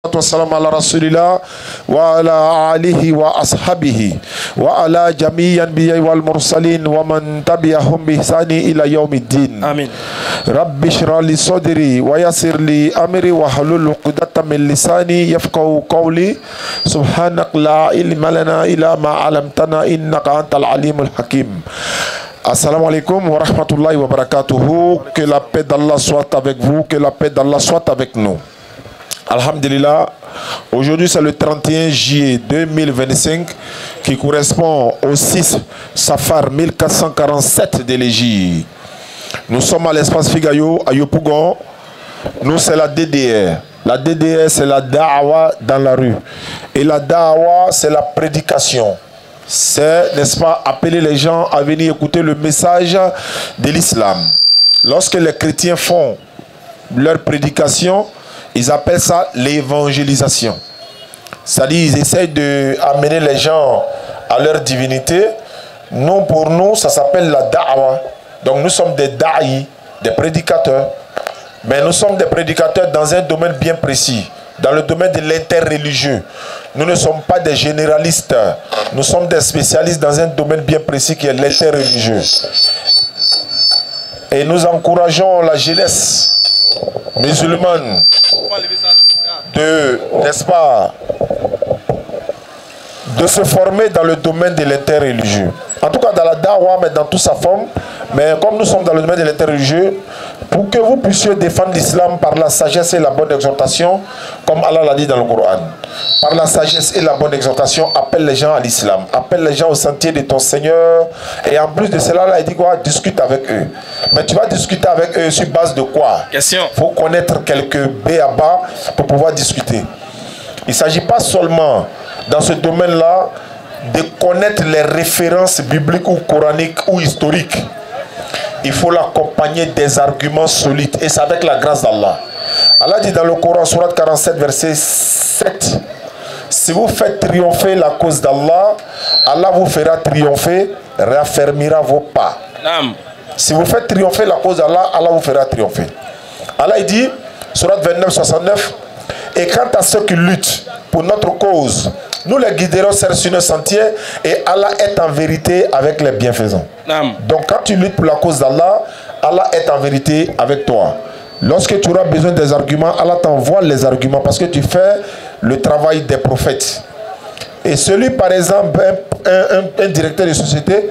والسلام على رسول الله وعلى آله وأصحابه وعلى جميع الأنبياء والمرسلين ومن تبعهم بإحسان إلى يوم الدين. آمين. رب اشرح لي صدري ويسر لي أمري واحلل عقدة من لساني يفقهوا قولي سبحانك لا علم لنا إلا ما علمتنا إنك أنت العليم الحكيم. Assalamu alaikum wa rahmatullahi wa barakatuhu. Que la paix d'Allah soit avec vous, que la paix d'Allah soit avec nous. Alhamdulillah, aujourd'hui c'est le 31 juillet 2025 qui correspond au 6 Safar 1447 de l'Égypte. Nous sommes à l'espace Figayo, à Yopougon. Nous c'est la DDR. La DDR c'est la Da'awa dans la rue. Et la Da'awa c'est la prédication. C'est, n'est-ce pas, appeler les gens à venir écouter le message de l'islam. Lorsque les chrétiens font leur prédication, ils appellent ça l'évangélisation. C'est-à-dire ils essayent d'amener les gens à leur divinité. Nous, pour nous, ça s'appelle la da'wa. Donc nous sommes des da'i, des prédicateurs. Mais nous sommes des prédicateurs dans un domaine bien précis, dans le domaine de l'interreligieux. Nous ne sommes pas des généralistes. Nous sommes des spécialistes dans un domaine bien précis qui est l'interreligieux. Et nous encourageons la jeunesse musulmane n'est-ce pas, de se former dans le domaine de l'interreligieux. En tout cas dans la da'wa, mais dans toute sa forme. Mais comme nous sommes dans le domaine de l'interreligieux, pour que vous puissiez défendre l'islam par la sagesse et la bonne exhortation, comme Allah l'a dit dans le Coran. Par la sagesse et la bonne exhortation, appelle les gens à l'islam. Appelle les gens au sentier de ton Seigneur. Et en plus de cela, là, il dit quoi? Discute avec eux. Mais tu vas discuter avec eux sur base de quoi? Question. Il faut connaître quelques b.a.-ba pour pouvoir discuter. Il ne s'agit pas seulement, dans ce domaine-là, de connaître les références bibliques ou coraniques ou historiques. Il faut l'accompagner des arguments solides. Et c'est avec la grâce d'Allah. Allah dit dans le Coran, Sourate 47, verset 7. Si vous faites triompher la cause d'Allah, Allah vous fera triompher, réaffermira vos pas. Si vous faites triompher la cause d'Allah, Allah vous fera triompher. Allah dit, Sourate 29, 69. Et quant à ceux qui luttent pour notre cause, nous les guiderons sur le sentier et Allah est en vérité avec les bienfaisants. Donc quand tu luttes pour la cause d'Allah, Allah est en vérité avec toi. Lorsque tu auras besoin des arguments, Allah t'envoie les arguments parce que tu fais le travail des prophètes. Et celui, par exemple, un directeur de société,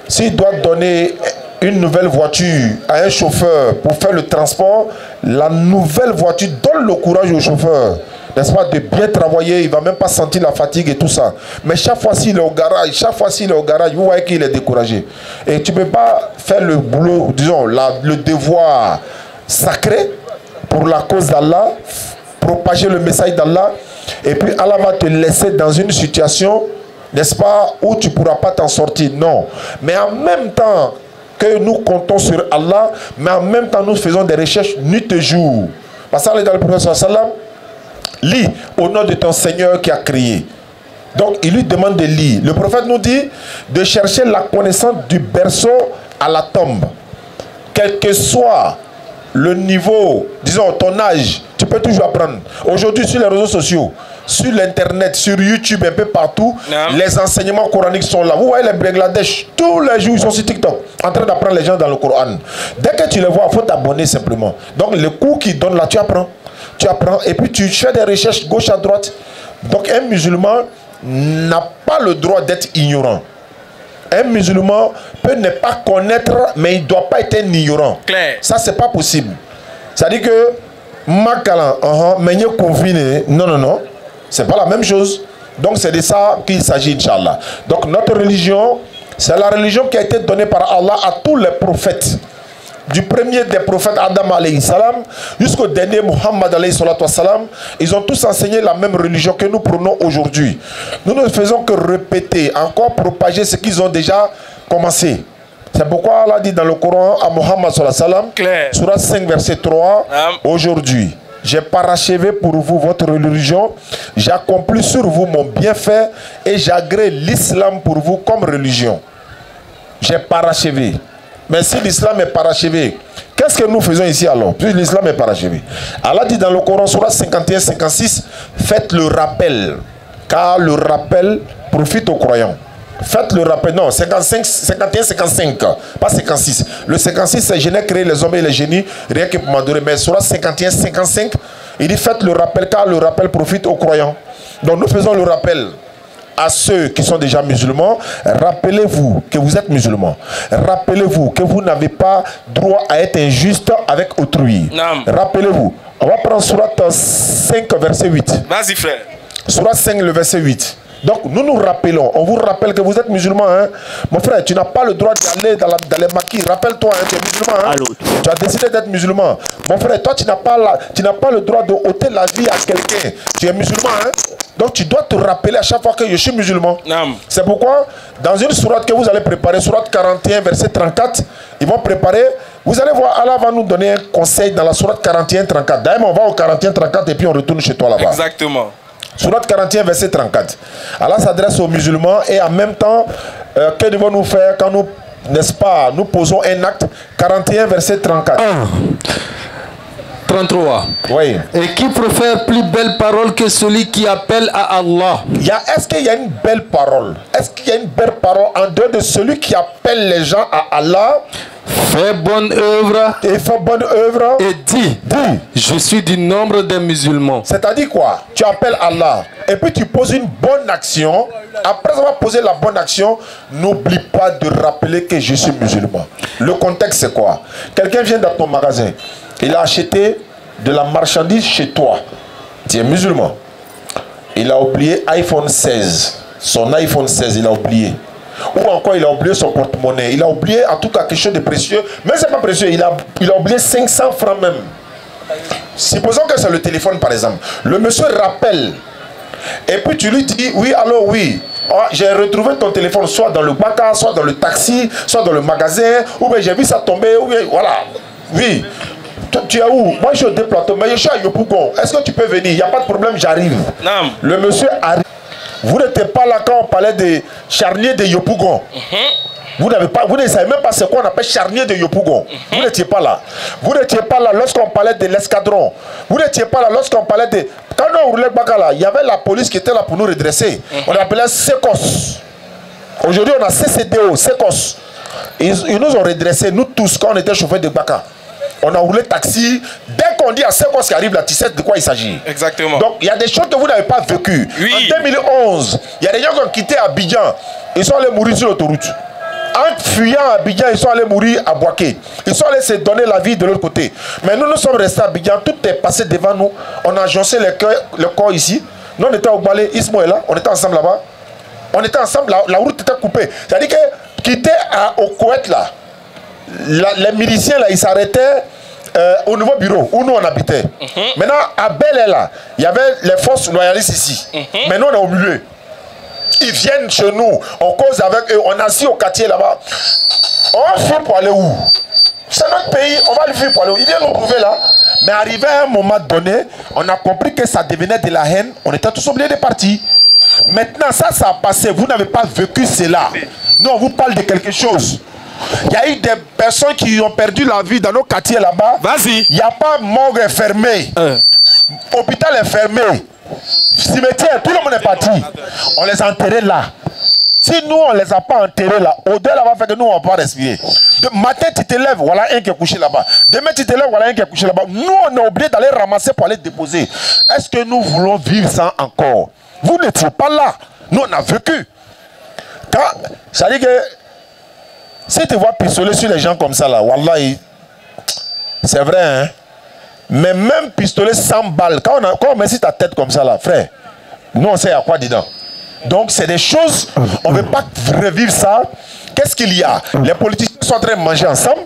s'il doit donner une nouvelle voiture à un chauffeur pour faire le transport, la nouvelle voiture donne le courage au chauffeur, n'est-ce pas, de bien travailler. Il ne va même pas sentir la fatigue et tout ça. Mais chaque fois s'il est au garage, vous voyez qu'il est découragé. Et tu ne peux pas faire le boulot, disons, le devoir sacré pour la cause d'Allah, propager le message d'Allah, et puis Allah va te laisser dans une situation, n'est-ce pas, où tu ne pourras pas t'en sortir. Non. Mais en même temps que nous comptons sur Allah, mais en même temps nous faisons des recherches nuit et jour. Parce que dans le prophète sallam, lis au nom de ton Seigneur qui a créé. Donc il lui demande de lire. Le prophète nous dit de chercher la connaissance du berceau à la tombe. Quel que soit le niveau, disons ton âge, tu peux toujours apprendre. Aujourd'hui sur les réseaux sociaux, sur l'internet, sur YouTube, un peu partout, les enseignements coraniques sont là. Vous voyez les Bangladesh, tous les jours ils sont sur TikTok en train d'apprendre les gens dans le Coran. Dès que tu les vois, il faut t'abonner simplement. Donc les cours qu'ils donnent là, tu apprends. Tu apprends et puis tu fais des recherches gauche à droite. Donc un musulman n'a pas le droit d'être ignorant. Un musulman peut ne pas connaître, mais il ne doit pas être un ignorant. Claire. Ça, c'est pas possible. C'est-à-dire que Makalan, mais non. C'est pas la même chose. Donc c'est de ça qu'il s'agit, Inch'Allah. Donc notre religion, c'est la religion qui a été donnée par Allah à tous les prophètes. Du premier des prophètes Adam alayhi salam jusqu'au dernier Muhammad alayhi salam, ils ont tous enseigné la même religion que nous prenons aujourd'hui. Nous ne faisons que répéter, encore propager ce qu'ils ont déjà commencé. C'est pourquoi Allah dit dans le Coran à Muhammad sallam, Surah 5 verset 3, aujourd'hui j'ai parachevé pour vous votre religion, j'accomplis sur vous mon bienfait et j'agrée l'islam pour vous comme religion. J'ai parachevé. Mais si l'islam est parachevé, qu'est-ce que nous faisons ici alors? Puis l'islam est parachevé. Allah dit dans le Coran, Surah 51-56, faites le rappel, car le rappel profite aux croyants. Faites le rappel, non, 51-55, pas 56. Le 56, c'est je n'ai créé les hommes et les génies, rien que pour m'adorer. Mais Surah 51-55, il dit faites le rappel, car le rappel profite aux croyants. Donc nous faisons le rappel à ceux qui sont déjà musulmans. Rappelez-vous que vous êtes musulmans. Rappelez-vous que vous n'avez pas droit à être injuste avec autrui. Rappelez-vous. On va prendre Surat 5, verset 8. Vas-y, frère. Surat 5, le verset 8. Donc nous nous rappelons, on vous rappelle que vous êtes musulman. Hein? Mon frère, tu n'as pas le droit d'aller dans les maquis. Rappelle-toi, hein, tu es musulman. Hein? Tu as décidé d'être musulman. Mon frère, toi, tu n'as pas le droit de ôter la vie à quelqu'un. Tu es musulman. Hein? Donc tu dois te rappeler à chaque fois que je suis musulman. C'est pourquoi, dans une sourate que vous allez préparer, sourate 41, verset 34, ils vont préparer. Vous allez voir, Allah va nous donner un conseil dans la sourate 41, 34. D'ailleurs, on va au 41, 34 et puis on retourne chez toi là-bas. Exactement. Sourate 41, verset 34. Allah s'adresse aux musulmans et en même temps, que devons-nous faire quand nous, n'est-ce pas, nous posons un acte? 41, verset 34. 33. Oui. Et qui préfère plus belle parole que celui qui appelle à Allah? Est-ce qu'il y a une belle parole? Est-ce qu'il y a une belle parole en dehors de celui qui appelle les gens à Allah? Fais bonne œuvre. Et fais bonne œuvre. Et dis. Je suis du nombre des musulmans. C'est-à-dire quoi? Tu appelles Allah. Et puis tu poses une bonne action. Après avoir posé la bonne action, n'oublie pas de rappeler que je suis musulman. Le contexte c'est quoi? Quelqu'un vient dans ton magasin. Il a acheté de la marchandise chez toi. Tu es musulman. Il a oublié iPhone 16. Son iPhone 16, il a oublié. Ou encore, il a oublié son porte-monnaie. Il a oublié en tout cas quelque chose de précieux. Mais ce n'est pas précieux. Il a oublié 500 francs même. Supposons que c'est le téléphone par exemple. Le monsieur rappelle. Et puis tu lui dis, oui, alors oui. Oh, j'ai retrouvé ton téléphone soit dans le baka, soit dans le taxi, soit dans le magasin. Ou bien j'ai vu ça tomber. Ou bien, voilà. Oui. Tu es où? Moi je suis au déplateau, mais je suis à Yopougon. Est-ce que tu peux venir? Il n'y a pas de problème, j'arrive. Le monsieur arrive. Vous n'étiez pas là quand on parlait des charniers de Yopougon. Vous ne savez même pas ce qu'on appelle charnier de Yopougon. Vous n'étiez pas là. Vous n'étiez pas là lorsqu'on parlait de l'escadron. Vous n'étiez pas là lorsqu'on parlait de... Quand on roulait Bakala, il y avait la police qui était là pour nous redresser. On appelait SECOS. Aujourd'hui, on a CCDO, SECOS. Ils nous ont redressés, nous tous, quand on était chauffeurs de Baka. On a roulé taxi. Dès qu'on dit à SECOS qui arrive là, tu sais de quoi il s'agit. Exactement. Donc, il y a des choses que vous n'avez pas vécues. Oui. En 2011, il y a des gens qui ont quitté Abidjan. Ils sont allés mourir sur l'autoroute. En fuyant à Abidjan, ils sont allés mourir à Boaké. Ils sont allés se donner la vie de l'autre côté. Mais nous sommes restés à Abidjan. Tout est passé devant nous. On a agencé le corps ici. Nous, on était au Balé. Ismo est là. On était ensemble là-bas. On était ensemble. La route était coupée. C'est-à-dire que quitter au Koweït là, les miliciens là, ils s'arrêtaient au nouveau bureau où nous on habitait. Maintenant, à Bel Air là, il y avait les forces loyalistes ici. Maintenant, on est au milieu. Ils viennent chez nous, on cause avec eux, on est assis au quartier là-bas. On va fuir pour aller où? C'est notre pays, on va le fuir pour aller où? Ils viennent nous trouver là. Mais arrivé à un moment donné, on a compris que ça devenait de la haine. On était tous obligés de partir. Maintenant, ça a passé. Vous n'avez pas vécu cela. Nous, on vous parle de quelque chose. Il y a eu des personnes qui ont perdu la vie dans nos quartiers là-bas. Vas-y. Il n'y a pas morgue fermée. Hôpital est fermé. Cimetière, tout le monde est parti. On les a enterrés là. Si nous, on ne les a pas enterrés là, au-delà va faire que nous, on ne va pas respirer. De matin, tu te lèves, voilà un qui est couché là-bas. Demain, tu te lèves, voilà un qui est couché là-bas. Nous, on est obligé d'aller ramasser pour aller déposer. Est-ce que nous voulons vivre ça encore? Vous n'étiez pas là. Nous, on a vécu. Ça dit que si tu vois pistolet sur les gens comme ça là, wallah, c'est vrai, hein? Mais même pistolet 100 balles, quand on met sur ta tête comme ça là, frère, nous on sait à quoi dedans. Donc c'est des choses, on ne veut pas revivre ça. Qu'est-ce qu'il y a? Les politiciens sont en train de manger ensemble.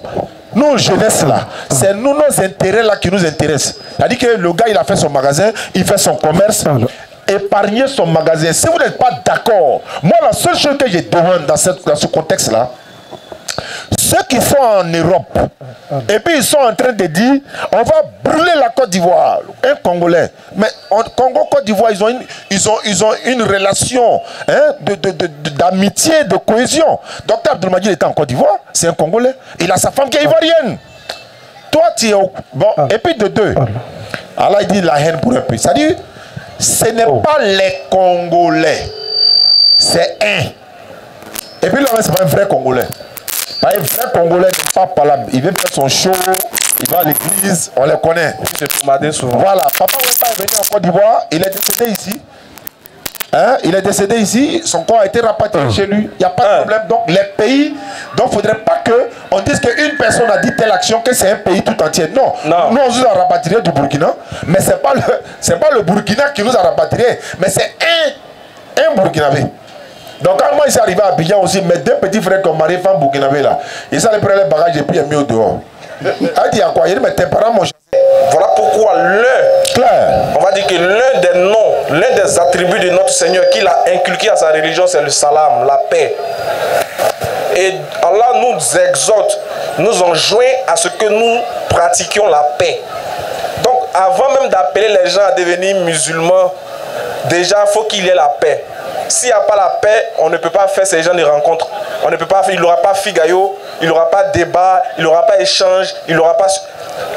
Nous, jeunesse là, c'est nous nos intérêts là qui nous intéressent. C'est-à-dire que le gars il a fait son magasin, il fait son commerce. Épargner son magasin. Si vous n'êtes pas d'accord, moi la seule chose que je demande dans ce contexte là, ceux qui sont en Europe, et puis ils sont en train de dire, on va brûler la Côte d'Ivoire, un Congolais. Mais Congo-Côte d'Ivoire, ils ont une relation hein, d'amitié, de cohésion. Docteur Abdelmadjid était en Côte d'Ivoire, c'est un Congolais. Il a sa femme qui est ivoirienne. Toi, tu es au... Bon, et puis de deux. Allah, il dit la haine pour un pays. C'est-à-dire, ce n'est pas les Congolais. C'est un. Et puis là, c'est pas un vrai Congolais. Un vrai Congolais n'est pas palable. Il veut faire son show, il va à l'église, on les connaît. Voilà, Papa Wemba est venu en Côte d'Ivoire, il est décédé ici. Hein? Il est décédé ici, son corps a été rapatrié chez lui. Il n'y a pas de problème. Donc les pays, donc il ne faudrait pas qu'on dise qu'une personne a dit telle action, que c'est un pays tout entier. Non. Nous on nous a rapatrié du Burkina, mais ce n'est pas le Burkina qui nous a rapatrié, mais c'est un Burkinabé. Donc quand moi il s'est arrivé à Abidjan aussi, mes deux petits frères qui ont marié femme burkinabé là, ils allaient prendre les bagages et puis ils ont mis au dehors. Elle dit à quoi? Il dit mais tes parents m'ont... Voilà pourquoi on va dire que l'un des noms, l'un des attributs de notre Seigneur qu'il a inculqué à sa religion, c'est le salam, la paix. Et Allah nous exhorte, nous enjoint à ce que nous pratiquions la paix. Donc avant même d'appeler les gens à devenir musulmans, déjà il faut qu'il y ait la paix. S'il n'y a pas la paix, on ne peut pas faire ces gens de rencontres. On ne peut pas, il n'y aura pas figayo, il n'y aura pas débat, il n'y aura pas échange, il n'y aura pas...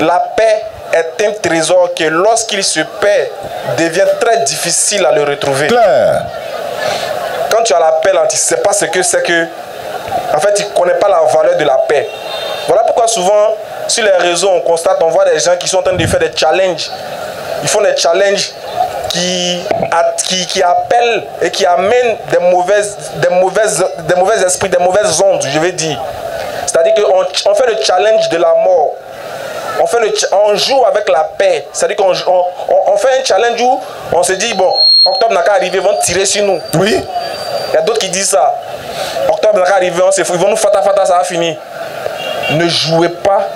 La paix est un trésor que lorsqu'il se perd, devient très difficile à le retrouver. Claire. Quand tu as la paix, là, tu ne sais pas ce que c'est que... En fait, tu ne connais pas la valeur de la paix. Voilà pourquoi souvent, sur les réseaux, on constate, on voit des gens qui sont en train de faire des challenges. Ils font des challenges qui appellent et qui amènent des mauvais esprits, des mauvaises ondes, je vais dire. C'est-à-dire qu'on fait le challenge de la mort. On joue avec la paix. C'est-à-dire qu'on fait un challenge où on se dit, bon, octobre n'a qu'à arriver, ils vont tirer sur nous. Oui. Il y a d'autres qui disent ça. Octobre n'a qu'à arriver, ils vont nous fata, ça va finir. Ne jouez pas.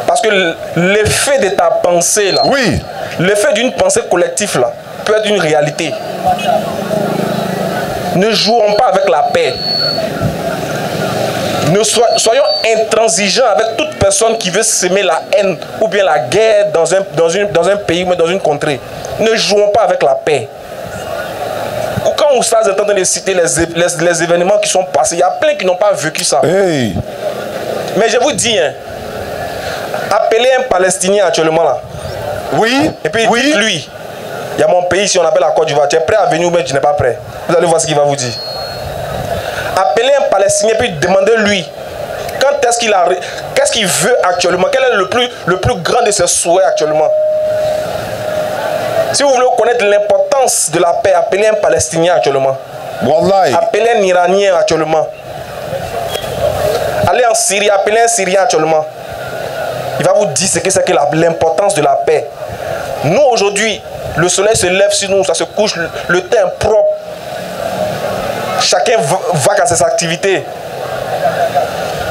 Parce que l'effet de ta pensée, là, oui, l'effet d'une pensée collective, là, peut être une réalité. Ne jouons pas avec la paix. Soyons intransigeants avec toute personne qui veut semer la haine ou bien la guerre dans un pays ou dans une contrée. Ne jouons pas avec la paix. Ou quand on est en train de citer les événements qui sont passés, il y a plein qui n'ont pas vécu ça. Hey. Mais je vous dis, hein, appelez un Palestinien actuellement là. Oui. Et puis dites-lui, il y a mon pays ici, on appelle la Côte d'Ivoire. Tu es prêt à venir ou bien tu n'es pas prêt? Vous allez voir ce qu'il va vous dire. Appelez un Palestinien puis demandez-lui qu'est-ce qu'il veut actuellement, quel est le plus grand de ses souhaits actuellement. Si vous voulez connaître l'importance de la paix, appelez un Palestinien actuellement. Wallahi. Appelez un Iranien actuellement. Allez en Syrie, appelez un Syrien actuellement. Il va vous dire ce que c'est que l'importance de la paix. Nous aujourd'hui, le soleil se lève sur nous, ça se couche, le temps est propre. Chacun va à ses activités.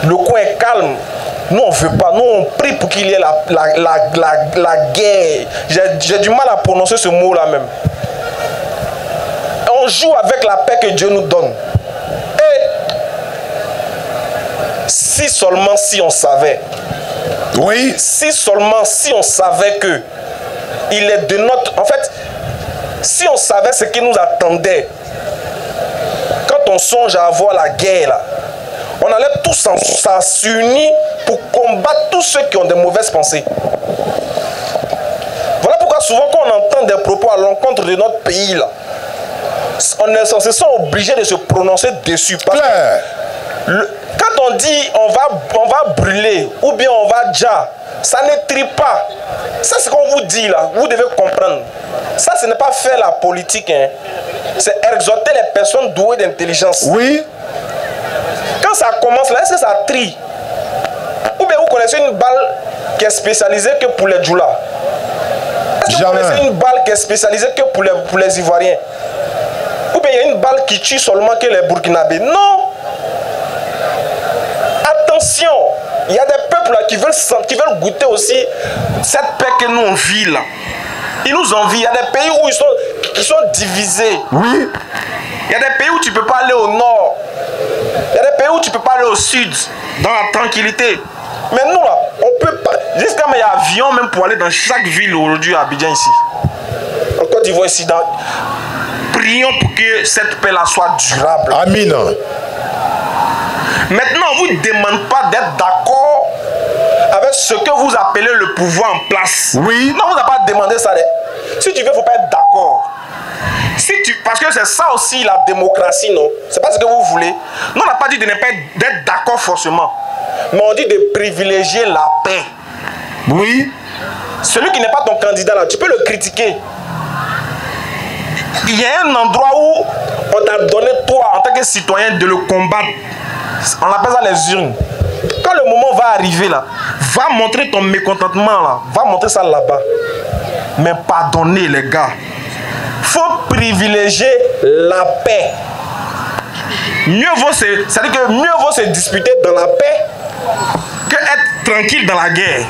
Le coin est calme. Nous on ne veut pas. Nous on prie pour qu'il y ait la guerre. J'ai du mal à prononcer ce mot là même. On joue avec la paix que Dieu nous donne. Et si seulement si on savait. Oui. Si seulement si on savait que il est de notre... En fait, si on savait ce qui nous attendait, quand on songe à avoir la guerre, là, on allait tous s'unir pour combattre tous ceux qui ont de mauvaises pensées. Voilà pourquoi souvent quand on entend des propos à l'encontre de notre pays, là, on se sent obligé de se prononcer dessus. Parce que quand on dit on va brûler ou bien on va déjà, ça ne trie pas. Ça c'est ce qu'on vous dit là, vous devez comprendre. Ça ce n'est pas faire la politique, hein. C'est exhorter les personnes douées d'intelligence. Oui. Quand ça commence là, est-ce que ça trie? Ou bien vous connaissez une balle qui est spécialisée que pour les djoulas? Est-ce que vous connaissez une balle qui est spécialisée que pour les Ivoiriens? Ou bien il y a une balle qui tue seulement que les Burkinabés? Non. Attention, il y a des peuples là qui veulent goûter aussi cette paix que nous on vit là. Ils nous envient. Il y a des pays où qui sont divisés. Oui. Il y a des pays où tu ne peux pas aller au nord. Il y a des pays pays où tu ne peux pas aller au sud, dans la tranquillité. Mais nous là, on peut pas. Jusqu'à il y a avion même pour aller dans chaque ville aujourd'hui à Abidjan ici. En Côte d'Ivoire ici. Prions pour que cette paix-là soit durable. Amen. Maintenant, on ne vous demande pas d'être d'accord avec ce que vous appelez le pouvoir en place. Oui. Non, on vous a pas demandé ça. Si tu veux, il ne faut pas être d'accord. Parce que c'est ça aussi la démocratie, non? C'est pas ce que vous voulez. Nous, on n'a pas dit de ne pas d'être d'accord forcément. Mais on dit de privilégier la paix. Oui. Celui qui n'est pas ton candidat là, tu peux le critiquer. Il y a un endroit où on t'a donné, toi, en tant que citoyen, de le combattre. On appelle ça les urnes. Quand le moment va arriver là, va montrer ton mécontentement là, va montrer ça là-bas. Mais pardonnez les gars. Faut privilégier la paix. C'est-à-dire que mieux vaut se disputer dans la paix que être tranquille dans la guerre.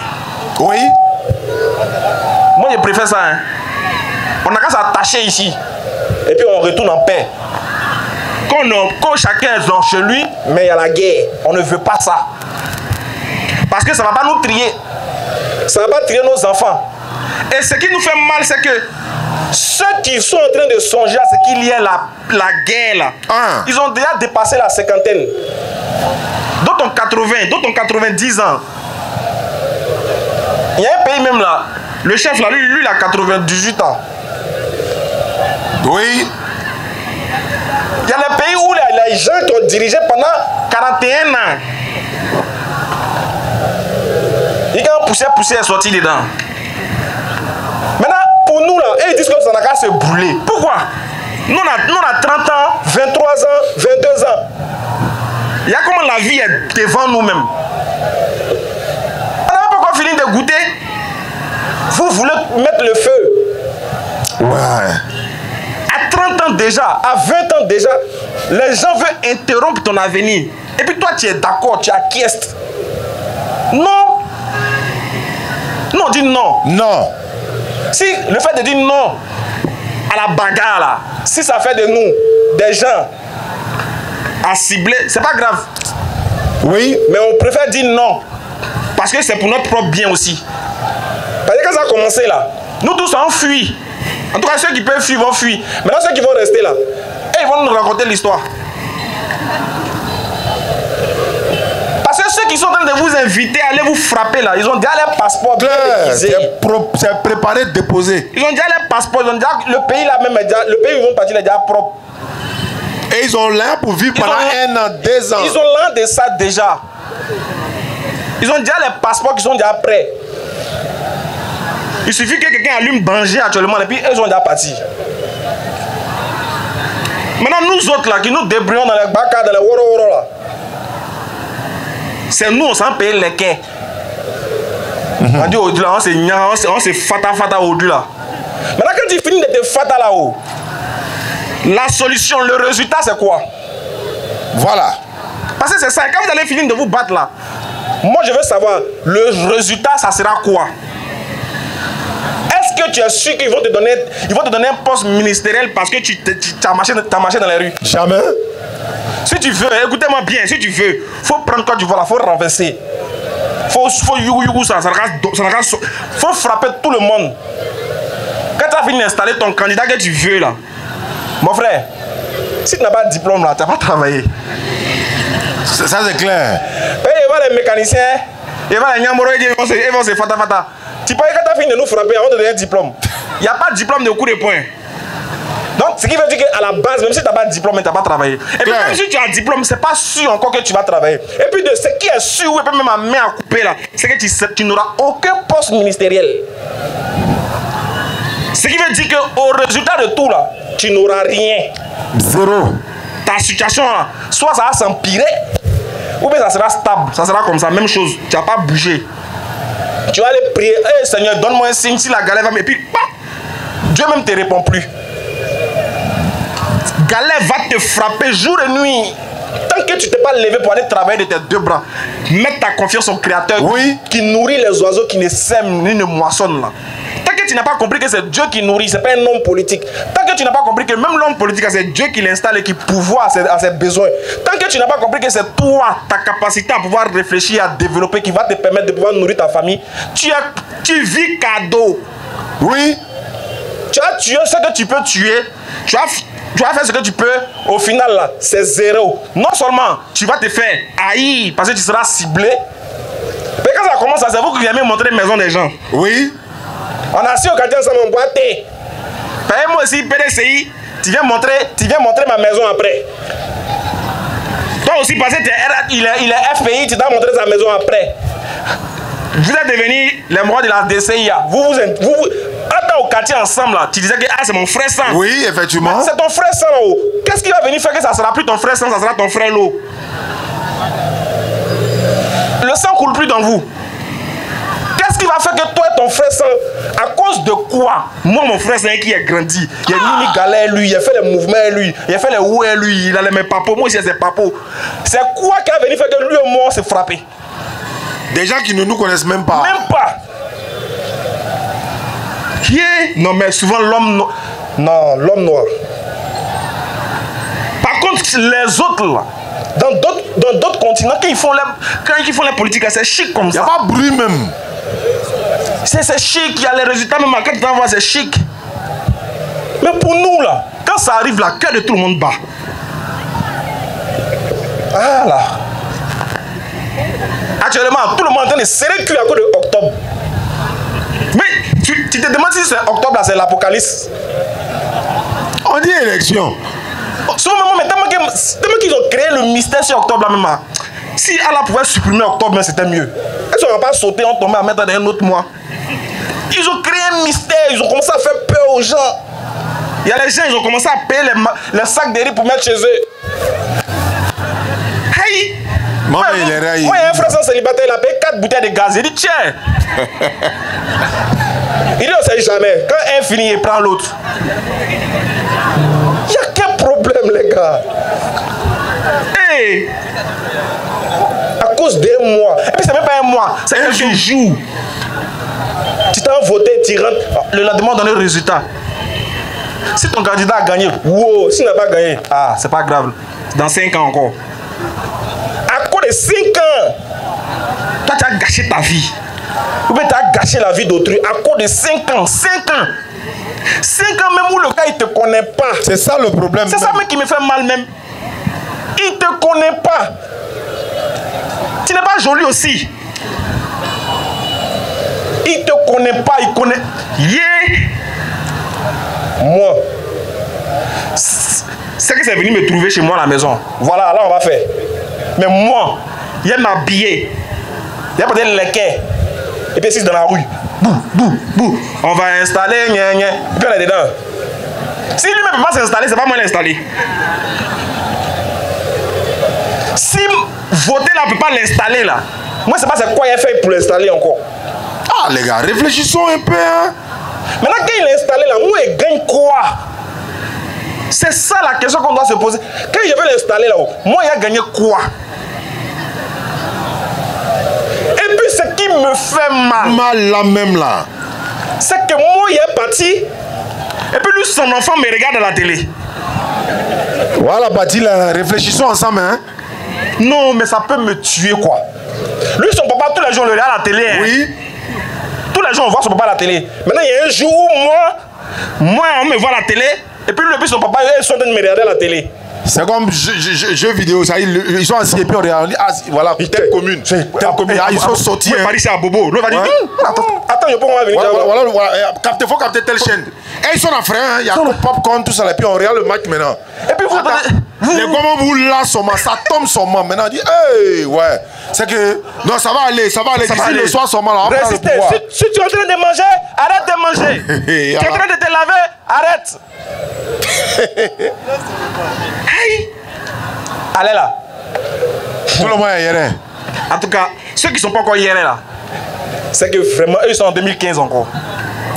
Oui. Moi je préfère ça. Hein. On n'a qu'à s'attacher ici. Et puis on retourne en paix. Quand chacun est dans chez lui, mais il y a la guerre. On ne veut pas ça. Parce que ça ne va pas nous trier. Ça ne va pas trier nos enfants. Et ce qui nous fait mal, c'est que ceux qui sont en train de songer à ce qu'il y ait la guerre là, ils ont déjà dépassé la cinquantaine. D'autres ont 80, d'autres ont 90 ans. Il y a un pays même là, le chef là, lui il a 98 ans. Oui. Il y a les pays où les gens qui ont dirigé pendant 41 ans. Et quand poussière est sorti dedans. Maintenant, pour nous là, ils disent que ça n'a qu'à se brûler. Pourquoi? Nous on a 30 ans, 23 ans, 22 ans. Il y a comment la vie est devant nous-mêmes. On n'a pas encore fini de goûter. Vous voulez mettre le feu. Ouais. À 30 ans déjà, à 20 ans déjà, les gens veulent interrompre ton avenir. Et puis toi, tu es d'accord, tu acquiesces. Non. Non, on dit non. Non. Si le fait de dire non à la bagarre, là, si ça fait de nous des gens à cibler, c'est pas grave. Oui. Mais on préfère dire non. Parce que c'est pour notre propre bien aussi. Parce que quand ça a commencé là, nous tous on fuit. En tout cas, ceux qui peuvent fuir vont fuir. Maintenant, ceux qui vont rester là, et ils vont nous raconter l'histoire. Parce que ceux qui sont en train de vous inviter à aller vous frapper là, ils ont déjà leur passeport bien déguisé. C'est préparé, déposé. Ils ont déjà leur passeport, ils ont déjà, le pays là même, le pays où ils vont partir est déjà propre. Et ils ont l'air pour vivre pendant 1 an, 2 ans. Ils ont l'air de ça déjà. Ils ont déjà les passeports qui sont déjà prêts. Il suffit que quelqu'un allume danger actuellement et puis ils sont déjà partis. Maintenant nous autres là qui nous débrouillons dans les bacas, dans les woro là, c'est nous on s'en paye les quais. On dit au-delà, on s'est fata au-delà. Maintenant quand tu finis de te fata là-haut, la solution, le résultat c'est quoi? Voilà. Parce que c'est ça, quand vous allez finir de vous battre là, moi je veux savoir, le résultat ça sera quoi? Est-ce que tu es sûr qu'ils vont te donner un poste ministériel parce que tu as marché dans les rues? Jamais. Si tu veux, écoutez-moi bien, si tu veux, faut prendre Côte d'Ivoire, faut renverser. Faut yougou ça faut frapper tout le monde. Quand tu as fini d'installer ton candidat que tu veux là, mon frère, si tu n'as pas de diplôme là, tu n'as pas travaillé. Ça c'est clair. Et il va les mécaniciens, il va les nyamoro, ils vont se fata. Tu peux, quand tu as fini de nous frapper, on te donne un diplôme. Il n'y a pas de diplôme de coup de poing. Donc, ce qui veut dire qu'à la base, même si tu n'as pas de diplôme, tu n'as pas travaillé. Et puis, même si tu as un diplôme, ce n'est pas sûr encore que tu vas travailler. Et puis, de ce qui est sûr, et puis même ma main à couper là, c'est que tu n'auras aucun poste ministériel. Ce qui veut dire qu'au résultat de tout là, tu n'auras rien. Zéro. Ta situation là, soit ça va s'empirer, ou bien ça sera stable. Ça sera comme ça, même chose. Tu n'as pas bougé. Tu vas aller prier, hey, Seigneur, donne-moi un signe si la galère va me... Et puis, Dieu même ne te répond plus. Galère va te frapper jour et nuit. Tant que tu ne t'es pas levé pour aller travailler de tes 2 bras, mettre ta confiance au Créateur, oui, qui nourrit les oiseaux qui ne sèment ni ne moissonnent là. Tant que que tu n'as pas compris que c'est Dieu qui nourrit, c'est pas un homme politique. Tant que tu n'as pas compris que même l'homme politique, c'est Dieu qui l'installe et qui pourvoit à ses besoins. Tant que tu n'as pas compris que c'est toi, ta capacité à pouvoir réfléchir, à développer, qui va te permettre de pouvoir nourrir ta famille, tu vis cadeau. Oui. Tu as tué ce que tu peux tuer. Tu vas faire ce que tu peux. Au final, là, c'est zéro. Non seulement tu vas te faire haïr parce que tu seras ciblé. Mais quand ça commence, c'est vous qui viens montrer les maisons des gens. Oui. On a assis au quartier ensemble, on boit thé. Moi aussi, PDCI, tu viens montrer ma maison après. Toi aussi, parce que il est FPI, tu dois montrer sa maison après. Vous êtes devenus les morts de la DCIA. Vous attends au quartier ensemble là. Tu disais que c'est mon frère sang. Oui, effectivement. C'est ton frère sang là-haut. Qu'est-ce qui va venir faire que ça sera plus ton frère sang, ça sera ton frère l'eau? Le sang coule plus dans vous. Qu'est-ce qui va faire que toi et ton frère sang, à cause de quoi? Moi, mon frère sang qui est grandi, il a mis galère lui, il a fait les mouvements lui, il a fait les oués lui, il a les mêmes papos, moi aussi c'est papos. C'est quoi qui va venir faire que lui et moi on s'est frappé? Des gens qui ne nous connaissent même pas. Même pas. Qui est? Non, mais souvent l'homme noir. Non, l'homme noir. Par contre, les autres là, dans d'autres continents, quand ils font les politiques, c'est chic comme ça. Il n'y a pas de bruit même. C'est chic, il y a les résultats même quand tu envoies, c'est chic. Mais pour nous là, quand ça arrive là, cœur de tout le monde bat. Ah là. Actuellement, tout le monde est en train de serrer le cul à cause de octobre. Mais tu te demandes si c'est octobre là, c'est l'apocalypse. On dit élection. Mais tellement qu'ils ont créé le mystère sur octobre là même. Si Allah pouvait supprimer octobre, c'était mieux. Ils n'auraient pas sauté, on tombait à mettre dans un autre mois. Ils ont créé un mystère, ils ont commencé à faire peur aux gens. Il y a les gens, ils ont commencé à payer les sacs de riz pour mettre chez eux. Hey! Moi, il y a un frère sans célibataire, il a payé 4 bouteilles de gaz. Il dit, tiens! Il dit, on ne sait jamais. Quand un finit, il prend l'autre. Il n'y a quel problème, les gars? Hey! À cause d'un mois. Et puis, c'est même pas un mois, c'est quelques jours. Tu t'as voté, tu rentres. Le lendemain, on donne le résultat. Si ton candidat a gagné, wow, s'il n'a pas gagné, c'est pas grave. Dans 5 ans encore. À cause de 5 ans, toi, tu as gâché ta vie. Ou bien tu as gâché la vie d'autrui à cause de 5 ans. 5 ans. 5 ans même où le gars, il ne te connaît pas. C'est ça le problème. C'est ça même qui me fait mal même. Il ne te connaît pas. Tu n'es pas joli aussi. Il ne te connaît pas, il connaît. Moi. C'est que c'est venu me trouver chez moi à la maison. Voilà, là on va faire. Mais moi, il m'a habillé. Il y a peut-être les quais. Et puis c'est dans la rue. Bou. On va installer, gna gna. Et puis on est dedans. Si lui-même ne peut pas s'installer, c'est pas moi l'installer. Si voter là ne peut pas l'installer là, moi c'est pas c'est quoi il a fait pour l'installer encore. Ah les gars, réfléchissons un peu hein. Maintenant quand il est installé là, moi il gagne quoi? C'est ça la question qu'on doit se poser. Quand je vais l'installer là-haut, moi il a gagné quoi? Et puis ce qui me fait mal là même là, c'est que moi il est parti. Et puis lui son enfant me regarde à la télé. Voilà Badi là, réfléchissons ensemble hein. Non mais ça peut me tuer quoi. Lui son papa tous les jours on le regarde à la télé hein. Oui. Tous les jours on voit son papa à la télé. Maintenant il y a un jour où moi on me voit à la télé. Et puis lui et son papa ils sont en train de me regarder à la télé. C'est comme jeux vidéo, ça, ils sont assis et puis on regarde. Voilà, telle commune. Ils sont sortis. Oui, Paris c'est à Bobo. L'autre va dire attends, je peux venir. Voilà, faut capter telle chaîne. Et ils sont en frère, il y a le popcorn, tout ça, et puis on regarde le match maintenant. Et puis vous les gommes vous là, ça tombe sûrement. Maintenant on dit, hey, ouais. C'est que, non, ça va aller. D'ici le soir sûrement, là, on prend le pouvoir. Si tu es en train de manger, arrête de manger. Tu es en train de te laver, arrête. Hey. Allez là. Tout le monde est hier. En tout cas, ceux qui ne sont pas encore hier là, c'est que vraiment, eux ils sont en 2015 encore.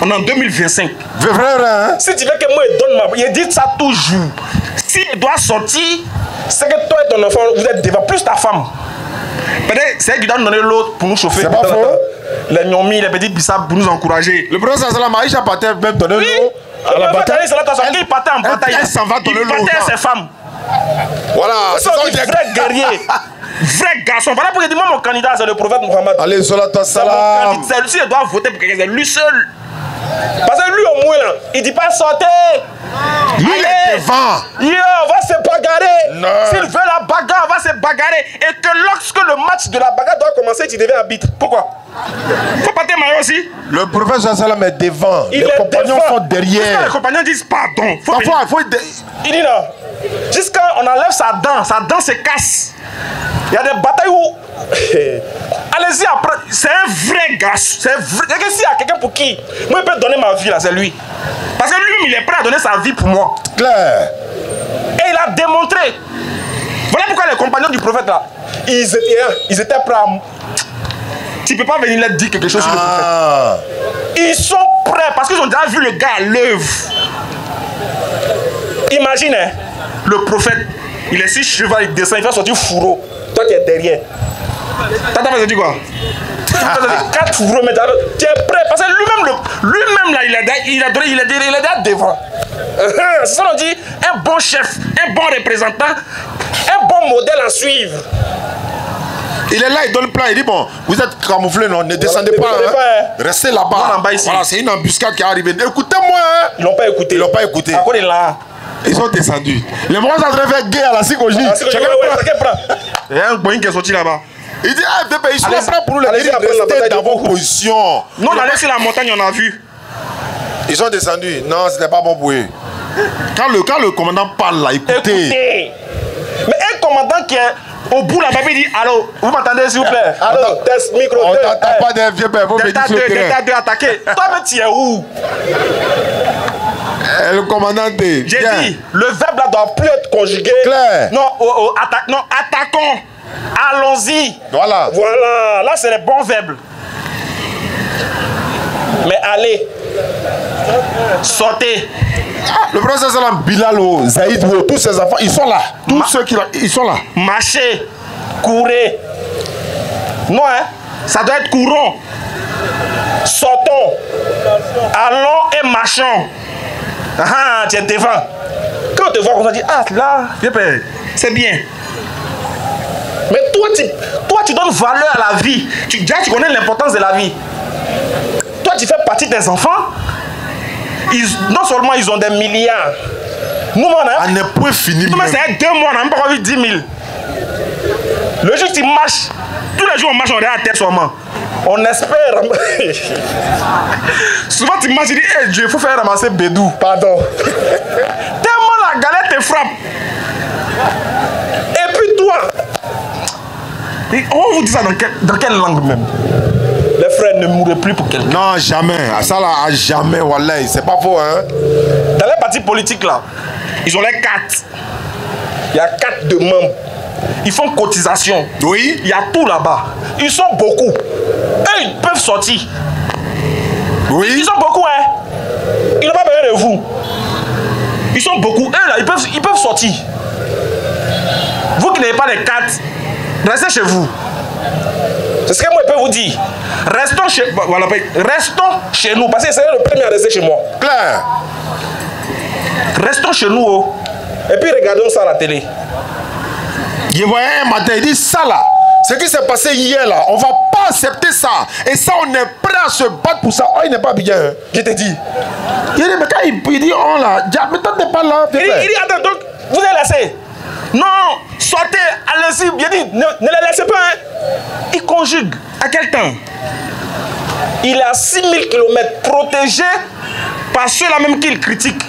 On est en 2025. Hein? Si tu veux que moi, il dit ça toujours. Si il doit sortir, c'est que toi et ton enfant, vous êtes devant, plus ta femme. Peut-être c'est elle qui doit nous donner l'autre pour nous chauffer. C'est pas faux. les Nyomi, les petits bissap pour nous encourager. Le prophète sallam Aïcha partait même donner l'eau à la bataille. Il partait en bataille. Elle s'en va donner l'eau. Il partait à ses femmes. Voilà, c'est un vrai guerrier. Vrai garçon. Voilà pourquoi dis-moi mon candidat, c'est le prophète Mohammed. Allez, salam. Celui-ci, il doit voter pour quelqu'un, c'est lui seul. Parce que lui, au moins, là, il dit pas sortez. Il est devant. On va se bagarrer. S'il veut la bagarre, on va se bagarrer. Et que lorsque le match de la bagarre doit commencer, tu deviens arbitre. Pourquoi? Faut pas t'aimer aussi. Le prophète sallam est devant. Les compagnons sont derrière. Les compagnons disent pardon. Il dit là. Jusqu'à on enlève sa dent se casse. Il y a des batailles où. Allez-y après. C'est un vrai gars. C'est vrai. S'il y a quelqu'un pour qui moi je peux donner ma vie là, c'est lui. Parce que lui, il est prêt à donner sa vie pour moi. Claire. Et il a démontré. Voilà pourquoi les compagnons du prophète là, ils étaient prêts à. Tu peux pas venir leur dire quelque chose sur le prophète. Ils sont prêts parce qu'ils ont déjà vu le gars à l'œuvre. Imagine, hein, le prophète, il est si cheval, il descend, il fait sortir fourreau. Toi, tu es derrière. T'as dit quoi? 4 fourreaux, mais tu es prêt. Parce que lui-même là, il est déjà devant. C'est ça qu'on dit, un bon chef, un bon représentant, un bon modèle à suivre. Il est là, il donne le plan, il dit bon, vous êtes camouflés, non, ne descendez pas, hein. Restez là-bas. Voilà, c'est une embuscade qui est arrivée. Écoutez-moi, hein. Ils l'ont pas écouté. Ils l'ont pas écouté. À quoi il est là? Ils sont descendus. Les morts sont en train de faire guerre à la Sikoji. Chacun prend. Il y a un boing qui est sorti là-bas. Il dit, ah, bébé, ils sont prêts pour nous les dire, restez dans vos positions. Nous, on allait sur la montagne, on a vu. Ils sont descendus. Non, ce n'est pas bon pour eux. Quand le commandant parle là, écoutez. Mais un commandant qui est au bout là-bas, il dit, allô, vous m'entendez s'il vous plaît? Allô, test, micro. On t'entend pas des vieux pères, vous me dites sur le terrain. Delta 2 attaqué. Toi, mais tu es où? Le commandant dit. J'ai dit, le verbe là doit plus être conjugué. Claire. Non, attaquons. Allons-y. Voilà. Voilà. Là, c'est les bons verbes. Mais allez. Sortez. Le prophète sallam, Bilal, Zaïd, tous ces enfants, ils sont là. Tous ceux qui ils sont là. Marchez. Courez. Non, hein. Ça doit être courant. Sortons. Allons et marchons. Ah, tu es devant. Quand on te voit, on se dit, ah là, c'est bien. Mais toi, tu donnes valeur à la vie. Tu connais l'importance de la vie. Toi, tu fais partie des enfants. Non seulement ils ont des milliards. Nous, on n'est point fini. Nous, c'est 2 mois, on n'a même pas envie 10 000. Le jour que tu marches, tous les jours on marche, on est à terre seulement. On espère. Souvent tu marches, tu dis, hey, Dieu, il faut faire ramasser Bédou. Pardon. Tellement la galette te frappe. Et puis toi, on vous dit ça dans quelle langue même? Les frères ne mourraient plus pour quelqu'un. Non, jamais. Ça là, jamais, Wallah. C'est pas faux, hein. Dans les partis politiques là, ils ont les 4. Il y a 4 de membres. Ils font cotisation. Oui. Il y a tout là-bas. Ils sont beaucoup. Eux, ils peuvent sortir. Oui. Ils sont beaucoup, hein. Ils n'ont pas besoin de vous. Ils sont beaucoup. Eux, là, ils peuvent sortir. Vous qui n'avez pas les 4, restez chez vous. C'est ce que moi je peux vous dire. Restons chez nous. Parce que c'est le premier à rester chez moi. Claire. Restons chez nous. Oh. Et puis regardons ça à la télé. Je voyais un matin, il dit ça là. Ce qui s'est passé hier là, on va pas accepter ça. Et ça, on est prêt à se battre pour ça. Oh, il n'est pas bien. Hein. Je t'ai dit. Il dit, mais quand il dit oh là, mais toi t'es pas là. Il dit, attends, donc, vous allez laisser. Non, sortez, allez-y. Il dit, ne les laissez pas. Hein. Il conjugue. À quel temps? Il est à 6000 km protégé par ceux-là même qu'il critique.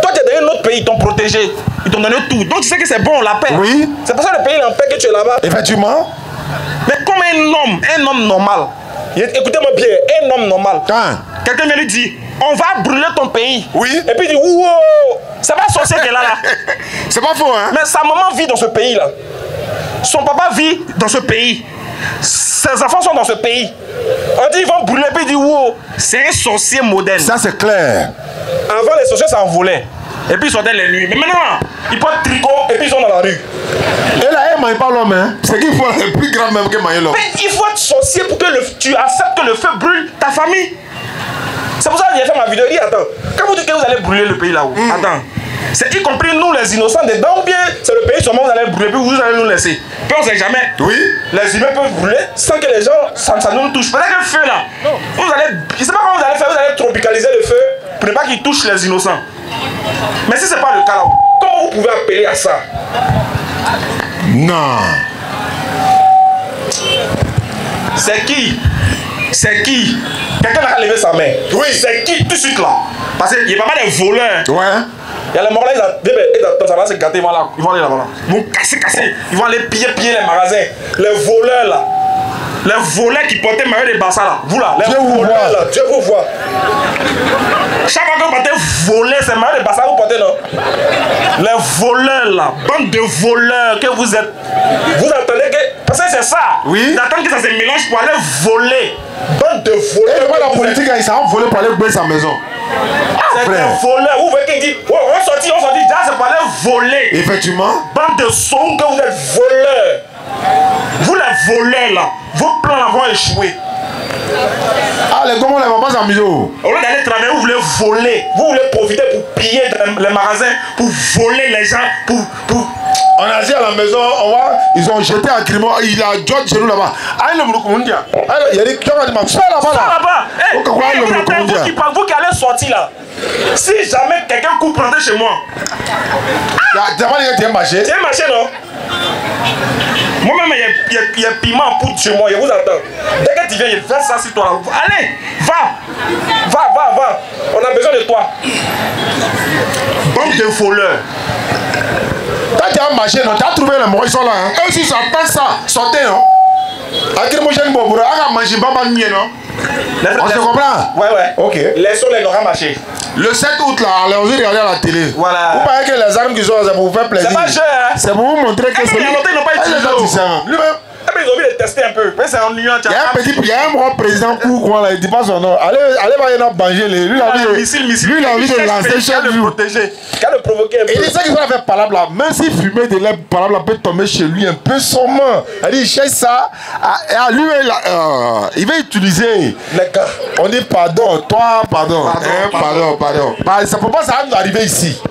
Toi, tu es dans un autre pays, ils t'ont protégé. Ils t'ont donné tout. Donc, tu sais que c'est bon, la paix. Oui. C'est pour ça que le pays est en paix que tu es là-bas. Effectivement. Mais comme un homme normal. Écoutez-moi bien, un homme normal. Quelqu'un vient lui dire, on va brûler ton pays. Oui. Et puis il dit, wow, c'est pas sorcier qui est là. C'est pas faux, hein. Mais sa maman vit dans ce pays-là. Son papa vit dans ce pays. Ses enfants sont dans ce pays. On dit, ils vont brûler, puis il dit, wow, c'est un sorcier moderne. Ça, c'est clair. Avant, les sorciers s'envolaient. Et puis ils sortaient les nuits. Mais maintenant, ils portent tricot et puis ils sont dans la rue. Et là, ils ne mangent pas l'homme, hein. C'est qu'il faut le plus grave même que manger l'homme. Mais il faut être sorcier pour que tu acceptes que le feu brûle ta famille. C'est pour ça que j'ai fait ma vidéo. Il dit, attends, quand vous dites que vous allez brûler le pays là-haut, attends, c'est y compris nous les innocents dedans ou bien c'est le pays seulement vous allez brûler puis vous allez nous laisser. Puis on sait jamais. Oui. Les humains peuvent brûler sans que les gens, ça nous touche. Peut-être que le feu là, vous allez, je ne sais pas comment vous allez faire, vous allez tropicaliser le feu pour ne pas qu'il touche les innocents. Mais si ce n'est pas le cas là, comment vous pouvez appeler à ça? Non. C'est qui? C'est qui? Quelqu'un a levé sa main. Oui. C'est qui tout de suite là? Parce qu'il y a pas mal de voleurs. Ouais. Il y a les morts là, ça va se gâter, ils vont aller là-bas. Ils vont casser. Ils vont aller piller les magasins. Les voleurs là. Les voleurs qui portaient Mario de Bassa là. Vous là, les voleurs là. Dieu vous voit. Chaque fois que vous portez voler, c'est Mario de Bassa que vous portez, non? Les voleurs là. Bande de voleurs que vous êtes. Vous entendez que. Parce que c'est ça. Oui. Ils attendent que ça se mélange pour aller voler. Bande de voleurs. Et moi, la politique, ils s'en voler pour aller brûler sa maison. C'est des voleurs. Vous voyez qu'il dit, oh, on sortit, déjà c'est pour aller voler. Effectivement. Bande de sons que vous êtes voleurs. Vous les voleurs là, vos plans vont échouer. Ah, les gomons, les mamans s'amusent. Au lieu d'aller travailler, vous voulez voler. Vous voulez profiter pour piller les magasins, pour voler les gens, pour... On a dit à la maison, ils ont jeté un crime, il a George chez nous là-bas. Ah, il y a des gens qui m'ont fait là-bas. Vous qui allez sortir là, si jamais quelqu'un coupe rentrer chez moi. Tu as marché? Tu as marché, non? Moi-même, il y a piment en poudre chez moi, je vous attends. Dès que tu viens, je fais ça sur toi. Allez, va. On a besoin de toi. Bande de voleurs. Quand tu as marché, tu as trouvé les morts, ils sont là. Hein. Et aussi, ça attend ça. Sortez, non? Akrimogène Bobura, on a mangé Baba Nié, non? On se comprend? Ouais. Ok. Laissons les n'aura marché. Le 7 août, là, on a regardé à la télé. Voilà. Vous parlez que les armes qui sont là, c'est pour vous faire plaisir. C'est pas cher, hein? C'est pour vous montrer que c'est. Ils n'ont pas utilisé. Lui-même. Ils ont envie de tester un peu. C'est un nuance. Il y a un grand président Koukou, là, il dit pas son nom. Allez, va y en banger. Lui, il a envie de lancer chaque jour. Qu'à le provoquer un peu. Et c'est ça qu'il va faire par là. Même si fumer de l'air par là peut tomber chez lui un peu sûrement. Il cherche ça. Lui, il va utiliser. Les gars. On dit pardon. Toi, pardon. Pardon. Ça peut pas ça arriver ici.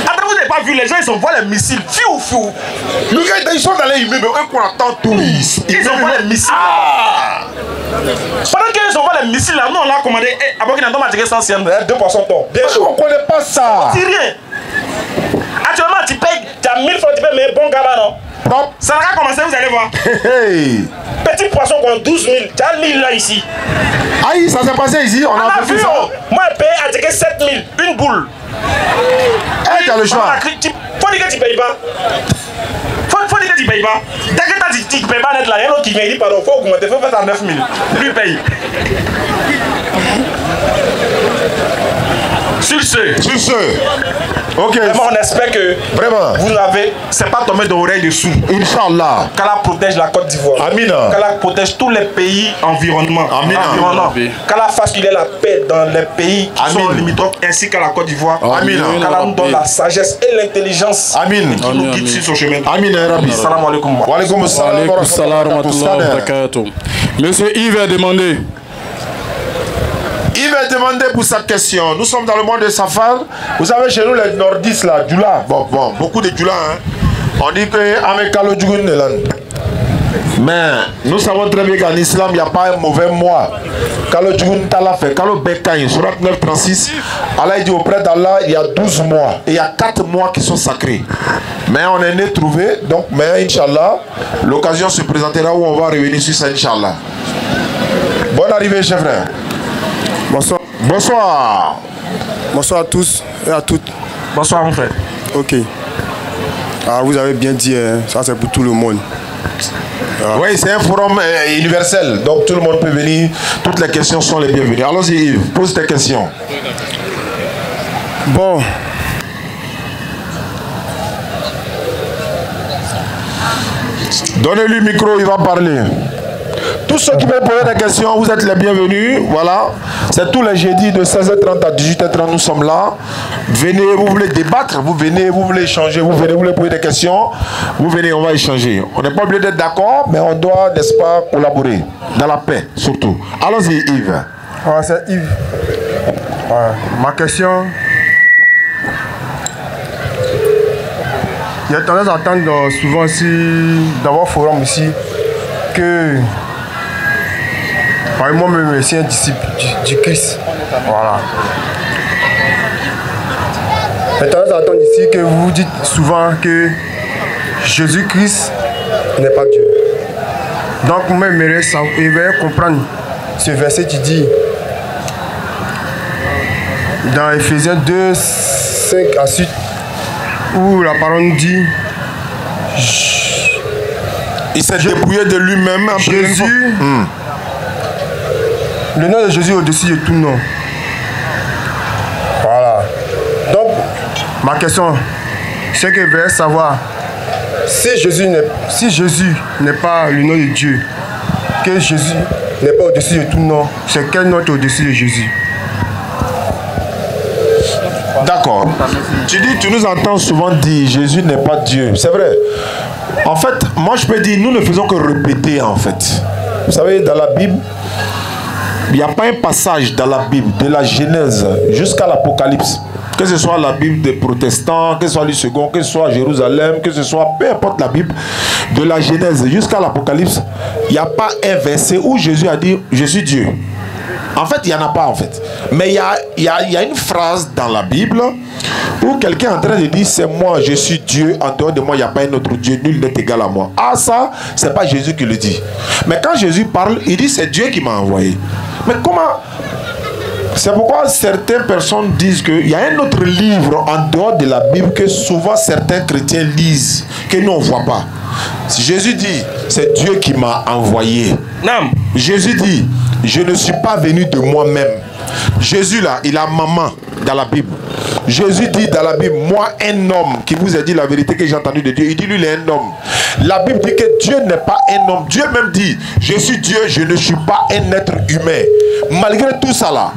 Attends, vous n'avez pas vu, les gens ils envoient les missiles. Fiou. Le gars, ils sont dans les immeubles, eux qu'on attend tout. Ils envoient les missiles. Pendant qu'ils envoient les missiles là, nous on l'a commandé. Après qu'il a tiré 100 cents, 2 poissons ton. Bien sûr. On connaît pas ça. C'est rien. Actuellement, tu payes, tu as 1000 francs, tu payes, mais bon gars non. Propre. Ça va commencer, vous allez voir. Petit poisson qu'on 12 000, tu as 1000 là ici. Aïe, ça s'est passé ici, on a vu ça. Moi, je paye à tirer 7 000, une boule. Tu as le choix. Faut dire que tu payes pas. Faut dire que tu payes pas. Dès que tu payes pas net là, il y a un autre qui vient dire pardon, faut augmenter, faut faire à 9 000. Lui paye. Sur ce. Ok. Vraiment, on espère que vraiment vous n'avez. C'est pas tombé d'oreille dessous. Inch'Allah. Qu'Allah protège la Côte d'Ivoire. Amina. Qu'Allah protège tous les pays environnement. Amina. Qu'Allah fasse qu'il y ait la paix dans les pays qui sont limitrophes ainsi qu'à la Côte d'Ivoire. Amina. Qu'Allah nous donne la sagesse et l'intelligence. Amin. Qui nous guide sur son chemin. Amina. Salam alaikum. Wa alaikum salam wa rahmatullahi wa barakatuh. Monsieur Yves a demandé. Il va demander pour cette question. Nous sommes dans le mois de Safar. Vous savez, chez nous, les nordistes, là, Djoula. Bon, beaucoup de Djoula, hein. On dit que Amekalo Djougoun Nelan. Mais nous savons très bien qu'en islam, il n'y a pas un mauvais mois. Kalo Djougoun Tala fait, Kalo Bekaïn, surat 9:36, Allah dit auprès d'Allah, il y a 12 mois. Et il y a 4 mois qui sont sacrés. Mais on est né trouvé, donc, mais Inch'Allah, l'occasion se présentera où on va revenir sur ça, Inch'Allah. Bonne arrivée, chef frère. Bonsoir. Bonsoir. Bonsoir à tous et à toutes. Bonsoir mon frère. Ok. Alors vous avez bien dit, ça c'est pour tout le monde. Oui, c'est un forum universel, donc tout le monde peut venir. Toutes les questions sont les bienvenues. Allons-y Yves, pose tes questions. Bon. Donnez-lui le micro, il va parler. Tous ceux qui veulent poser des questions, vous êtes les bienvenus. Voilà. C'est tous les jeudis de 16h30 à 18h30. Nous sommes là. Venez, vous voulez débattre, vous venez, vous voulez échanger, vous venez, vous voulez poser des questions. Vous venez, on va échanger. On n'est pas obligé d'être d'accord, mais on doit, n'est-ce pas, collaborer. Dans la paix, surtout. Allons-y, Yves. Ouais, c'est Yves. Ouais. Ma question... Il y a tendance à entendre souvent si d'avoir forum ici que moi-même je suis un disciple du Christ. Voilà. Il y a tendance à entendre ici que vous dites souvent que Jésus-Christ n'est pas Dieu. Donc moi je vais comprendre ce verset qui dit dans Ephésiens 2, 5 à 8 où la parole dit il s'est dépouillé de lui-même. Jésus, le nom de Jésus est au-dessus de tout nom. Voilà. Donc, ma question, c'est que je veux savoir si Jésus n'est pas le nom de Dieu, que Jésus n'est pas au-dessus de tout nom, c'est quel nom est au-dessus de Jésus? D'accord. Tu nous entends souvent dire Jésus n'est pas Dieu. C'est vrai. En fait, moi je peux dire, nous ne faisons que répéter en fait. Vous savez, dans la Bible, il n'y a pas un passage dans la Bible, de la Genèse jusqu'à l'Apocalypse, que ce soit la Bible des protestants, que ce soit le second, que ce soit Jérusalem, que ce soit, peu importe la Bible, de la Genèse jusqu'à l'Apocalypse, il n'y a pas un verset où Jésus a dit, je suis Dieu. En fait, il n'y en a pas en fait. Mais il y a une phrase dans la Bible où quelqu'un est en train de dire c'est moi, je suis Dieu, en dehors de moi, il n'y a pas un autre Dieu, nul n'est égal à moi. Ah ça, c'est pas Jésus qui le dit. Mais quand Jésus parle, il dit c'est Dieu qui m'a envoyé. Mais comment? C'est pourquoi certaines personnes disent qu'il y a un autre livre en dehors de la Bible que souvent certains chrétiens lisent, que nous on ne voit pas. Jésus dit, c'est Dieu qui m'a envoyé. Non. Jésus dit, je ne suis pas venu de moi-même. Jésus là, il a maman dans la Bible. Jésus dit dans la Bible, moi un homme qui vous a dit la vérité que j'ai entendue de Dieu, il dit lui il est un homme. La Bible dit que Dieu n'est pas un homme. Dieu même dit, je suis Dieu, je ne suis pas un être humain. Malgré tout ça là,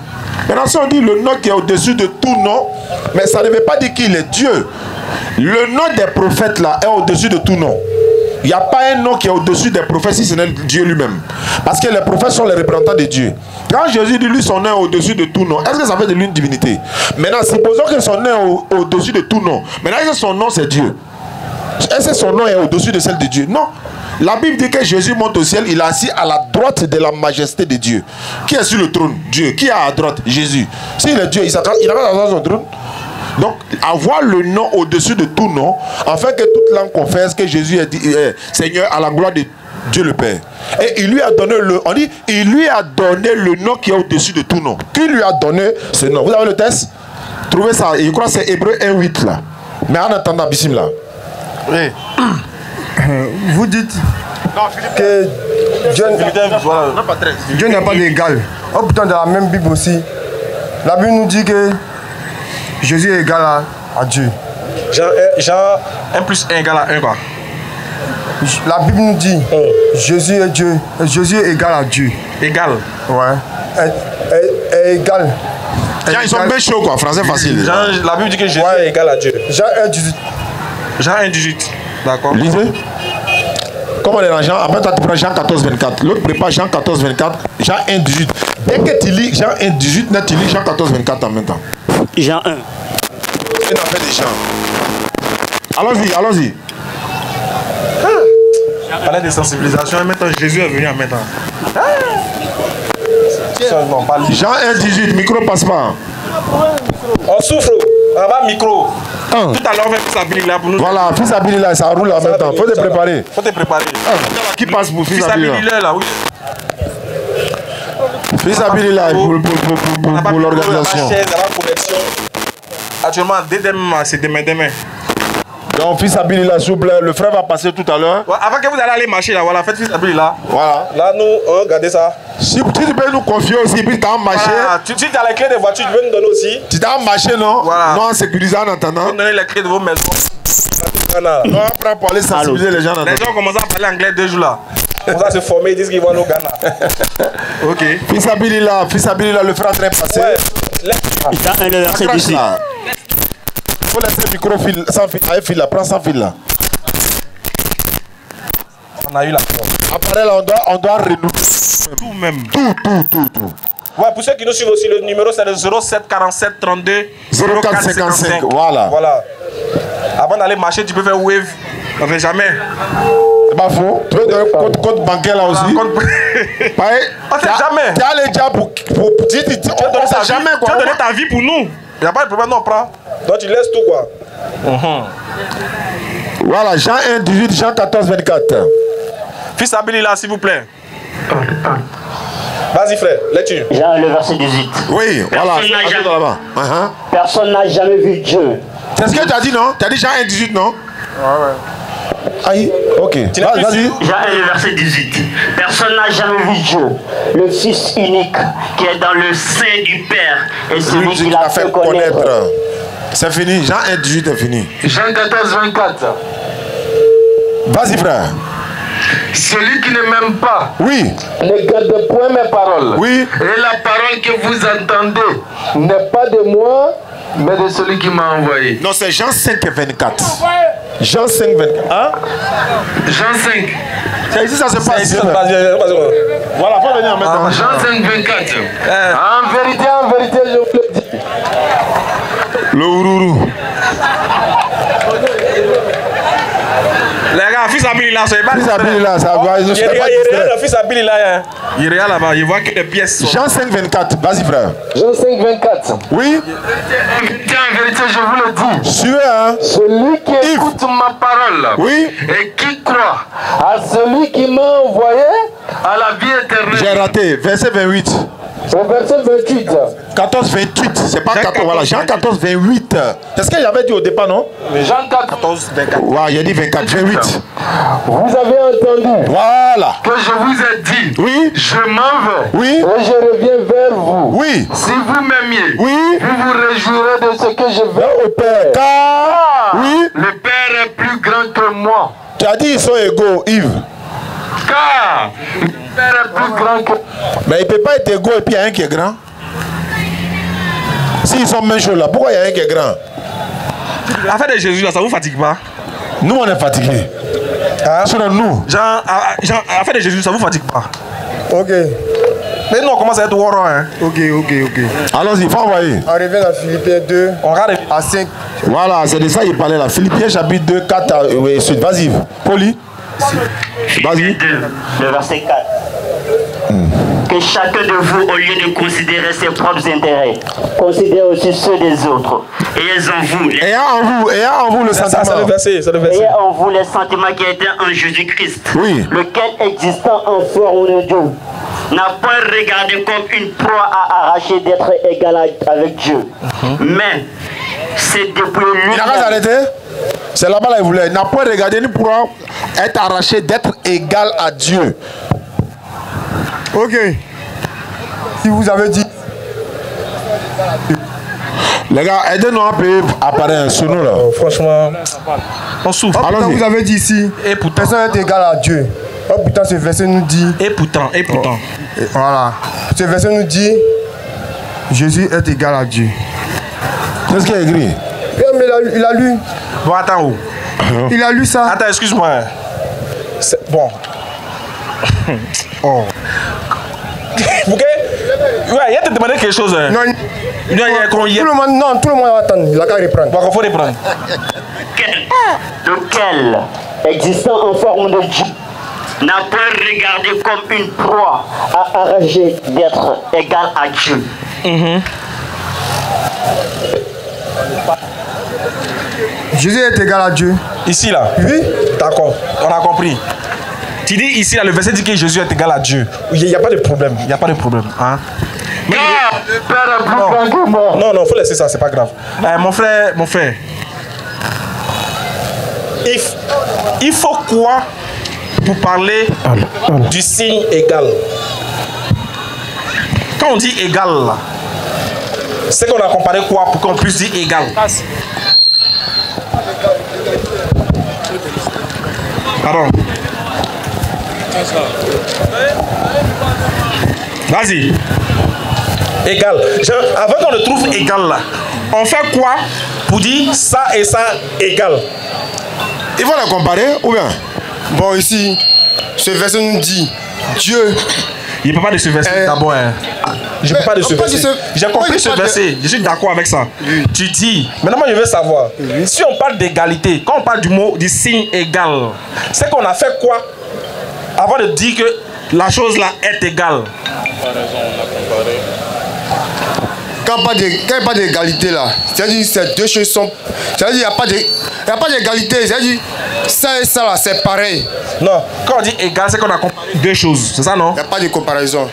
maintenant si on dit le nom qui est au-dessus de tout nom, mais ça ne veut pas dire qu'il est Dieu. Le nom des prophètes là est au-dessus de tout nom. Il n'y a pas un nom qui est au-dessus des prophètes si ce n'est Dieu lui-même. Parce que les prophètes sont les représentants de Dieu. Quand Jésus dit lui son nom est au-dessus de tout nom, est-ce que ça fait de lui une divinité? Maintenant, supposons que son nom est au-dessus de tout nom. Maintenant, est-ce que son nom c'est Dieu? Est-ce que son nom est au-dessus de celle de Dieu? Non. La Bible dit que Jésus monte au ciel, il est assis à la droite de la majesté de Dieu. Qui est sur le trône? Dieu. Qui est à droite? Jésus. S'il est Dieu, il n'a pas dans son trône. Donc, avoir le nom au-dessus de tout nom, afin que toute langue confesse que Jésus est Seigneur à la gloire de Dieu le Père. Et il lui a donné il lui a donné le nom qui est au-dessus de tout nom. Qui lui a donné ce nom? Vous avez le texte? Trouvez ça. Je crois que c'est Hébreu 1:8 là. Mais en attendant, Bissim là. Oui. Vous dites que Dieu n'est pas d'égal. Oh, pourtant, dans la même Bible aussi, la Bible nous dit que Jésus est égal à Dieu. Jean 1 plus 1 égale à 1 quoi. La Bible nous dit Jésus est Dieu. Jésus est égal à Dieu. Égal. Ouais. Égal. Jean, ils sont bien chauds quoi, français facile. La Bible dit que Jésus est égal à Dieu. Jean 1:18. Jean 1:18. D'accord. Lisez. Comment on est dans Jean? Après, toi, tu prends Jean 14:24. L'autre prépare Jean 14:24. Jean 1:18. Dès que tu lis Jean 1:18, tu lis Jean 14:24 en même temps. Jean 1. C'est une affaire des gens. Allons-y, allons-y. On parlait de sensibilisation et maintenant Jésus est venu en même temps. Jean 1:18, micro passe pas. On souffre. On va micro. Tout à l'heure, on fait fils Abili là pour nous. Voilà, fils Abili là, ça roule en même temps. Faut te préparer. Faut te préparer. Qui passe pour fils Abili là? Oui. Fils Abili là pour l'organisation. Actuellement, dès demain, c'est demain. Donc, fils Abili là, s'il vous plaît, le frère va passer tout à l'heure. Ouais, avant que vous allez aller marcher là, voilà, faites fils Abili là. Voilà. Là, nous, regardez ça. Si tu peux nous confier aussi, puis tu as marché. Voilà. Si tu as les clés de voiture, tu peux nous donner aussi. Tu t'as marché, non? Voilà. Non, en sécurisant en attendant. Vous donner les clés de vos maisons. Non, après pour aller sensibiliser les gens. Les gens commencent à parler anglais 2 jours là. On va se former, ils disent qu'ils vont aller au Ghana. Ok. Fils Abilila, le frère très passé. Ouais. Il a un verset d'ici. Il faut laisser le micro sans fil. Avec fil là, prends sans fil là. On a eu la après là, on doit renouveler. Tout même. Tout. Ouais, pour ceux qui nous suivent aussi, le numéro c'est le 07 47 32 04 55. Voilà. Avant d'aller marcher, tu peux faire wave. On fait jamais. C'est pas faux. Tu veux donner compte bancaire là aussi. On fait jamais. Tu as les gens pour dire, on sait jamais quoi. Tu as donné ta vie pour nous. Il n'y a pas de problème, non, prends. Donc tu laisses tout quoi. Voilà, Jean 1, 18, Jean 14, 24. Fils Abilila, s'il vous plaît. Vas-y frère, lecture. Jean, le verset 18. Oui, voilà. Personne n'a jamais vu Dieu. C'est ce que tu as dit, non? Tu as dit Jean 1, 18, non? Ouais. Aïe, ok. Vas-y. Jean 1, le verset 18. Personne n'a jamais vu Dieu, le Fils unique qui est dans le sein du Père et celui qui l'a fait connaître. C'est fini, Jean 1, 18 est fini. Jean 14, 24. Vas-y frère. Celui qui ne m'aime pas, oui, ne garde point mes paroles. Oui. Et la parole que vous entendez n'est pas de moi, mais de celui qui m'a envoyé. Non, c'est Jean 5, 24. Jean 5, 24. Hein? Jean 5. C'est ici ça se passe. Voilà, faut venir maintenant. Jean 5, 24. En vérité, je vous le dis. Le ourourou. Les gars, fils Abilila, c'est pas. Fils Abilila, ça va. Il regarde le fils Abilila. Il regarde là-bas, il voit que les pièces sont. Jean 5, 24. Vas-y, frère. Jean 5, 24. Oui. En vérité, je vous le dis. Suivez, hein. Celui qui écoute ma parole. Oui. Et qui croit à celui qui m'a envoyé à la vie éternelle. J'ai raté. Verset 28. Au verset 28. 14, 28. C'est pas 14. Voilà, Jean 14, 28. C'est ce qu'il avait dit au départ, non? Jean 14, 24. Ouais, il a dit 24, 28. Vous avez entendu. Voilà. Que je vous ai dit. Oui. Je m'en vais. Oui. Et je reviens vers vous. Oui. Si vous m'aimiez. Oui. Vous vous réjouirez de ce que je vais au Père. Car. Oui. Le Père est plus grand que moi. Tu as dit ils sont égaux, Yves. Car le Père est plus grand que... Mais il ne peut pas être égaux et puis il y a un qui est grand. S'ils sont même choses là, pourquoi il y a un qui est grand? Affaire de Jésus là, ça vous fatigue pas? Nous on est fatigués. Hein? Selon nous. Jean, affaire de Jésus, ça vous fatigue pas? Ok. Mais nous on commence à être warrant, hein. Ok. Allons-y, il faut envoyer. On revient à Philippiens 2 On regarde à 5. Voilà, c'est de ça qu'il parlait là. Philippiens chapitre 2, 4 et suite. Vas-y, Poli. Vas-y. Le verset 4. Que chacun de vous, au lieu de considérer ses propres intérêts, considère aussi ceux des autres. Ayant en vous le sentiment. C'est le verset. Ayant en vous les sentiments qui étaient en Jésus-Christ, oui. Lequel, existant en forme de Dieu, n'a point regardé comme une proie à arracher d'être égal avec Dieu. Mais c'est depuis lui. Il n'a pas arrêté. C'est là-bas là il voulait. Il n'a point regardé ni pour être arraché d'être égal à Dieu. Ok. Si vous avez dit. Les gars, aidez-nous un peu à apparaître sur nous là. Franchement, on souffre. Oh, putain, vous avez dit ici. Et pourtant. Personne n'est égal à Dieu. Oh putain, ce verset nous dit. Et pourtant. Oh, voilà. Ce verset nous dit. Jésus est égal à Dieu. C'est ce qu'il a écrit. Mais il a lu. Bon, attends où? Il a lu ça. Attends, excuse-moi. Bon. Oh. Ok? Ouais, il a te demandé quelque chose. Non, tout le monde va attendre. Il a qu'à reprendre. Bon, il faut reprendre. Lequel, existant en forme de Dieu, n'a point regardé comme une proie à arracher d'être égal à Dieu. Jésus est égal à Dieu. Ici là? Oui. D'accord, on a compris. Tu dis ici là, le verset dit que Jésus est égal à Dieu. Il n'y a pas de problème. Hein? Non, faut laisser ça, c'est pas grave. Mon frère. Il faut quoi pour parler du signe égal? Quand on dit égal, c'est qu'on a comparé quoi pour qu'on puisse dire égal? Pardon. Vas-y. Égal. Avant qu'on le trouve égal là, on fait quoi pour dire ça et ça égal? Il faut la comparer ou bien? Bon, ici, ce verset nous dit Dieu. Il ne peut pas de ce verset d'abord. Hein. Je ne peux pas de ce verset. J'ai compris ce verset. Je suis d'accord avec ça. Oui. Tu dis. Maintenant, moi, je veux savoir. Oui. Si on parle d'égalité, quand on parle du mot, du signe égal, c'est qu'on a fait quoi avant de dire que la chose là est égale? Quand il n'y a pas d'égalité là, c'est-à-dire que ces deux choses sont. C'est-à-dire qu'il n'y a pas d'égalité, c'est-à-dire ça et ça là, c'est pareil. Non, quand on dit égal, c'est qu'on a comparé deux choses, c'est ça non? Il n'y a pas de comparaison.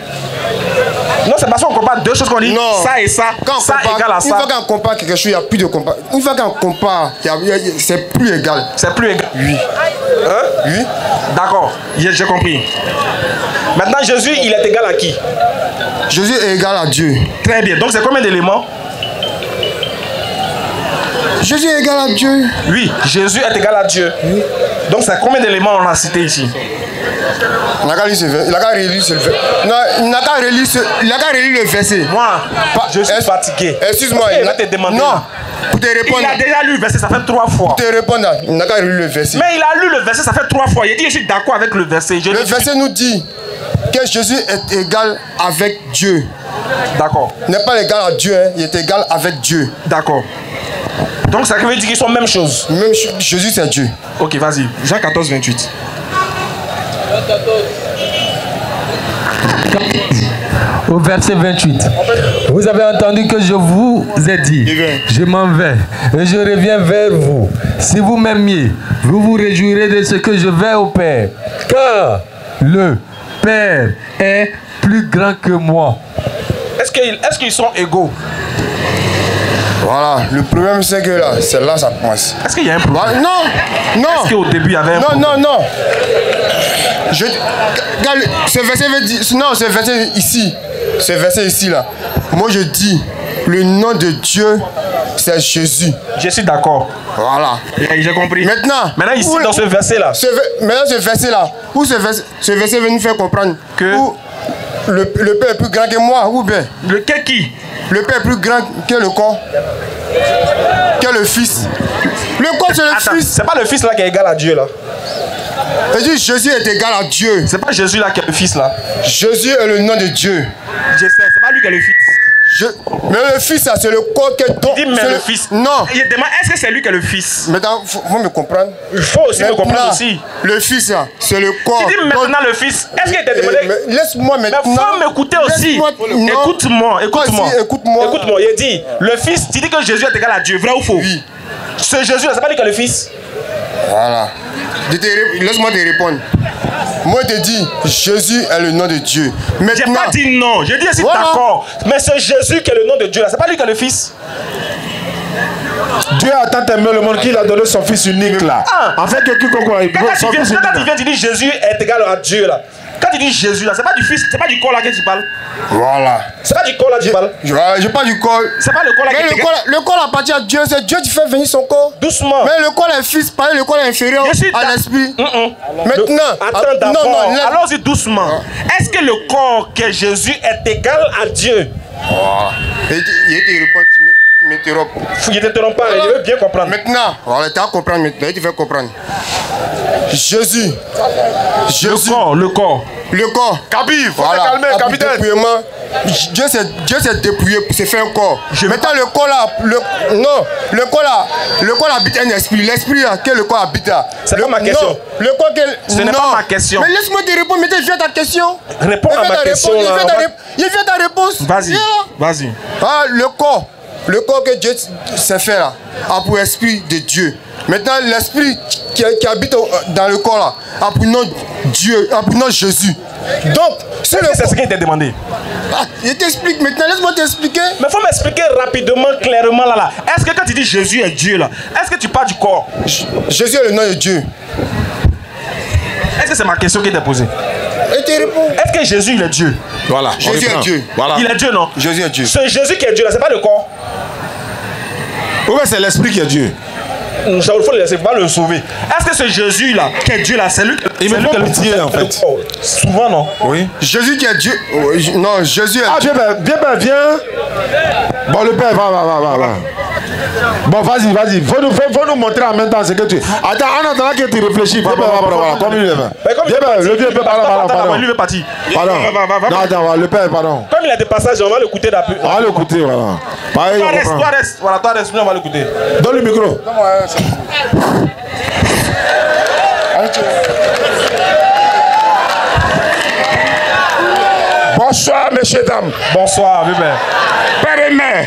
Non, c'est parce qu'on compare deux choses qu'on dit non. Ça et ça, quand ça compare, égale à ça. Une fois qu'on compare quelque chose, il n'y a plus de comparaison. Une fois qu'on compare, c'est plus égal. C'est plus égal? Oui. Hein? Oui. D'accord, j'ai compris. Maintenant, Jésus, il est égal à qui? Jésus est égal à Dieu. Très bien. Donc, c'est combien d'éléments? Jésus est égal à Dieu. Oui, Jésus est égal à Dieu. Oui. Donc, c'est combien d'éléments on a cité ici? Il n'a qu'à relire le verset. Moi, je suis fatigué. Excuse-moi, il va te demander. Non. Pour te répondre. Il a déjà lu le verset, ça fait 3 fois. Pour te répondre, il n'a qu'à relire le verset. Mais il a lu le verset, ça fait 3 fois. Il dit, je suis d'accord avec le verset. Le verset nous dit que Jésus est égal avec Dieu. D'accord. Il n'est pas égal à Dieu, hein. Il est égal avec Dieu. D'accord. Donc ça veut dire qu'ils sont même chose. Même Jésus c'est Dieu. Ok, vas-y. Jean 14, 28. Au verset 28. Vous avez entendu que je vous ai dit, je m'en vais et je reviens vers vous. Si vous m'aimiez, vous vous réjouirez de ce que je vais au Père. Car le Père est plus grand que moi. Est-ce qu'ils sont égaux? Voilà, le problème c'est que là, c'est là ça commence. Est-ce qu'il y a un problème? Voilà. Non. Est-ce qu'au début il y avait un problème? Non. Ce verset veut dire. Non, ce verset ici. Ce verset ici là. Moi je dis, le nom de Dieu, c'est Jésus. Je suis d'accord. Voilà. J'ai compris. Maintenant ici, dans ce verset là. Maintenant ce verset là. Où ce verset veut nous faire comprendre que le Père est plus grand que moi, ou bien? Qui? Le Père est plus grand que le corps, que le Fils. Le corps, c'est le Fils. C'est pas le Fils là qui est égal à Dieu là. Et dit Jésus est égal à Dieu. C'est pas Jésus là qui est le Fils là. Jésus est le nom de Dieu. Je sais, c'est pas lui qui est le Fils. Mais le Fils, c'est le corps que donc. Il dit mais le Fils. Non. Il demande est-ce que c'est lui qui est le Fils? Maintenant, il faut me comprendre. Il faut aussi me comprendre aussi. Le Fils, c'est le corps. Tu dis maintenant le Fils. Est-ce qu'il t'a demandé? Laisse-moi maintenant. Mais faut m'écouter aussi. Écoute-moi. Écoute-moi. Il dit le Fils. Tu dis que Jésus est égal à Dieu. Vrai ou faux? Oui. Ce Jésus là, c'est pas lui qui est le Fils. Voilà. Laisse-moi te répondre. Moi, je te dis, Jésus est le nom de Dieu. J'ai pas dit non. J'ai dit aussi d'accord. Mais c'est Jésus qui est le nom de Dieu là. C'est pas lui qui est le Fils. Dieu a tant aimé le monde qu'il a donné son Fils unique là. En fait, que quiconque quand il vient, tu dis Jésus est égal à Dieu là. Quand tu dis Jésus là, c'est pas du Fils, c'est pas du corps là que tu parles. Voilà. C'est pas du corps là que tu parles. Je parle du corps. C'est pas le corps là que tu parles. Le corps appartient à Dieu, c'est Dieu qui fait venir son corps. Doucement. Mais le corps est Fils, pareil, le corps est inférieur à l'esprit. Maintenant, attends d'abord. Allons-y doucement. Est-ce que le corps que Jésus est égal à Dieu? Il te répond, tu m'interromps. Il ne t'interrompt pas, je veux bien comprendre. Maintenant, voilà, tu vas comprendre maintenant, tu vas comprendre. Jésus. Le corps. Kabir, faut voilà, te calmer, capitaine. Dieu s'est dépouillé pour se faire un corps. Maintenant, le corps là, le corps là habite un esprit. L'esprit là, que le corps habite là. C'est pas ma question. Non, le corps ce n'est pas ma question. Mais laisse-moi te répondre, maintenant je viens ta question. Réponds à ma question. Il vient ta réponse. Vas-y. Ah, le corps que Dieu s'est fait là, a pour esprit de Dieu. Maintenant, l'esprit qui habite dans le corps là, a pour nom Dieu, a pour nom Jésus. Donc, c'est ce qu'il t'a demandé. Je t'explique maintenant, laisse-moi t'expliquer. Mais il faut m'expliquer rapidement, clairement là. Est-ce que quand tu dis Jésus est Dieu là, est-ce que tu parles du corps? Jésus est le nom de Dieu. Est-ce que c'est ma question qui t'a posée? Et tu réponds. Est-ce que Jésus il est Dieu? Voilà. Jésus est Dieu. Voilà. Il est Dieu, non? Jésus est Dieu. Ce Jésus qui est Dieu là, c'est pas le corps. Ou bien c'est l'esprit qui est Dieu. il faut le laisser, pas le sauver. Est-ce que ce Jésus-là, qui est Dieu là, c'est lui? Il me faut pitié en fait. Souvent, non? Oui. Jésus qui est Dieu. Non, Jésus est Dieu. Ah, viens. Bon, le Père, va. Bon, vas-y. Faut nous montrer en même temps ce que tu... Attends, en attendant que tu réfléchis. Viens, comme il est. Le vieux peut pardon. Lui veut partir. Pardon. Non, attends, le Père, pardon. Comme il a des passages, on va l'écouter d'après. On va l'écouter, voilà. Toi reste, on va l'écouter. Donne le micro. Bonsoir, messieurs, dames. Bonsoir, bébé. Père et mère,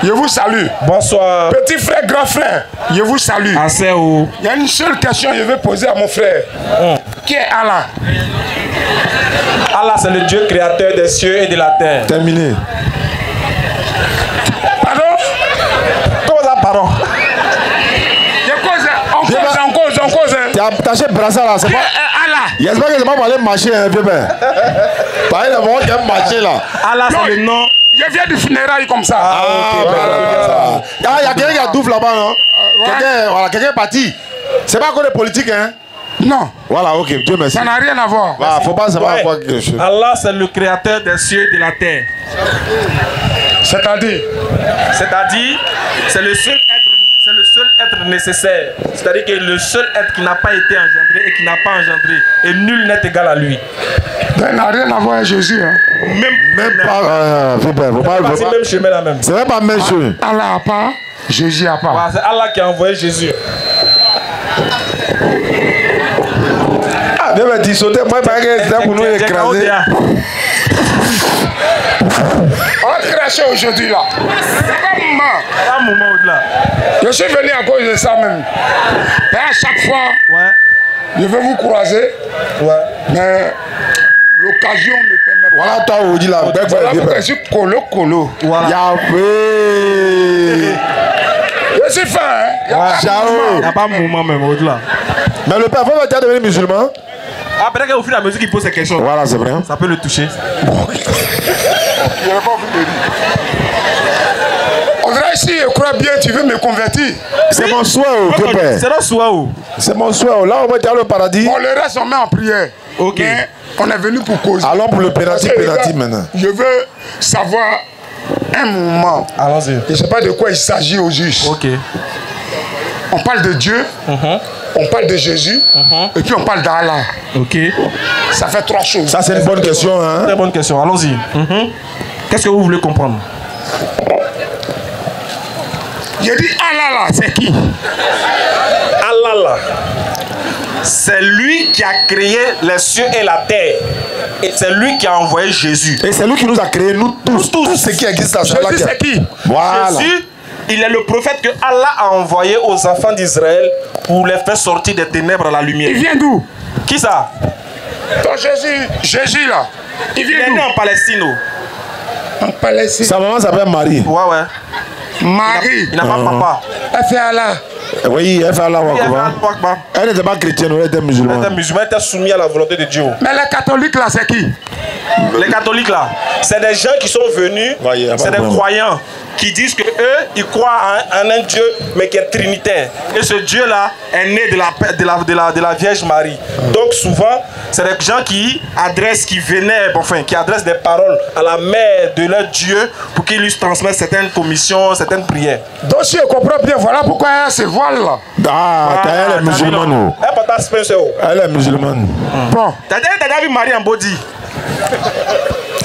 je vous salue. Bonsoir. Petit frère, grand frère, je vous salue. Il y a une seule question que je vais poser à mon frère. Qui est Allah? Allah, c'est le Dieu créateur des cieux et de la terre. Terminé. Pardon? Comment ça, pardon? En cause. Tu as attaché le brassard là, c'est pas... Allah. J'espère que c'est pas pour aller marcher, hein, vieux père. Pareil, le moment qui aime marcher là. Allah, c'est le nom. Je viens du funérail comme ça. Il y a quelqu'un qui a double là-bas, non? Quelqu'un est parti. C'est pas encore des politiques, hein? Non. Voilà, ok, Dieu merci. Ça n'a rien à voir. Voilà, faut pas savoir quoi que je... Allah, c'est le créateur des cieux et de la terre. C'est-à-dire, c'est le seul être nécessaire. C'est-à-dire que le seul être qui n'a pas été engendré et qui n'a pas engendré. Et nul n'est égal à lui. Ça n'a rien à voir avec Jésus. Hein. Même pas... faut pas même chemin là même. C'est même pas même chemin. Allah a pas, Jésus a pas. Voilà, c'est Allah qui a envoyé Jésus. Ah, bien, mais tu sautais, moi, pas que c'est pour nous écraser. On va cracher aujourd'hui là. C'est pas un moment au-delà. Je suis venu à cause de ça même. Et à chaque fois, je vais vous croiser. Mais l'occasion me permet. Voilà, toi, on dit la bête. Voilà pourquoi je suis colo. Voilà. Je suis fin, hein. Il n'y a pas un moment même au-delà. Mais le père, faut que tu devenu musulman. Après qu'au fur et à mesure qu'il pose ces questions, voilà, c'est vrai. Ça peut le toucher. On dirait ici, je crois bien, tu veux me convertir. C'est mon souhait, Dieu Père. C'est notre souhait. C'est mon souhait. Là, on va dire le paradis. Bon, le reste, on met en prière. Ok. Mais on est venu pour causer. Allons pour le pénalty maintenant. Je veux savoir un moment. Allons-y. Je ne sais pas de quoi il s'agit au juste. Ok. On parle de Dieu. On parle de Jésus. Et puis on parle d'Allah. Ok. Ça fait trois choses. Ça, c'est une bonne question. Hein? Très bonne question. Allons-y. Qu'est-ce que vous voulez comprendre? J'ai dit Allah là, c'est qui? Allah là, c'est lui qui a créé les cieux et la terre. Et c'est lui qui a envoyé Jésus. Et c'est lui qui nous a créé, nous tous ceux qui existent. Jésus, c'est qui? Voilà. Jésus, il est le prophète que Allah a envoyé aux enfants d'Israël pour les faire sortir des ténèbres à la lumière. Il vient d'où? Qui ça? Ton Jésus là. Il vient d'où? Il est né en Palestine. En Palestine. Sa maman s'appelle Marie. Ouais. Marie. Il n'a pas papa. Elle fait Allah. Oui, elle fait Allah. Elle n'était pas chrétienne, elle était musulmane. Elle était musulmane, elle était soumise à la volonté de Dieu. Mais les catholiques là, c'est qui? Les catholiques là, c'est des gens qui sont venus, c'est des croyants qui disent que eux, ils croient en un Dieu, mais qui est trinitaire. Et ce Dieu-là est né de la Vierge Marie. Donc souvent, c'est des gens qui adressent, qui vénèrent, enfin, qui adressent des paroles à la mère de leur Dieu pour qu'il lui transmette certaines commissions, certaines prières. Donc si je comprends bien, voilà pourquoi elle se voile là. Ah, elle est musulmane. Elle est musulmane. Bon. T'as déjà vu Marie en body?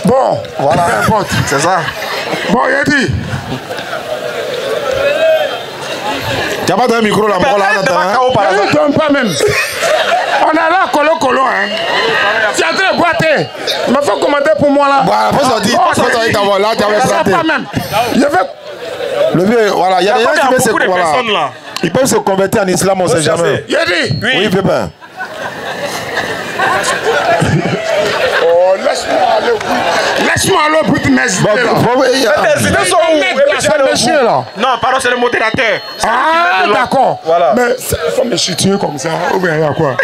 Bon, voilà, c'est ça. Bon, il dit. Tu n'as pas donné un micro là, moi là, je ne donne pas même. On est là, colo, hein. Tu es en train de boiter. Il faut commenter pour moi là. Voilà, faut sortir d'avoir là, tu avais planté. Pas même. Je vais. Le vieux, voilà, il y a des gens qui peuvent se personnes là. Ils peuvent se convertir en islam, on ne sait jamais. Il dit. Oui, Pépin. Oh, laisse-moi aller. Laisse-moi aller au bout de mes idées là. Non, pardon, c'est le modérateur. Ah, d'accord. Voilà. Mais il faut me situer comme ça. Ou bien il y a quoi?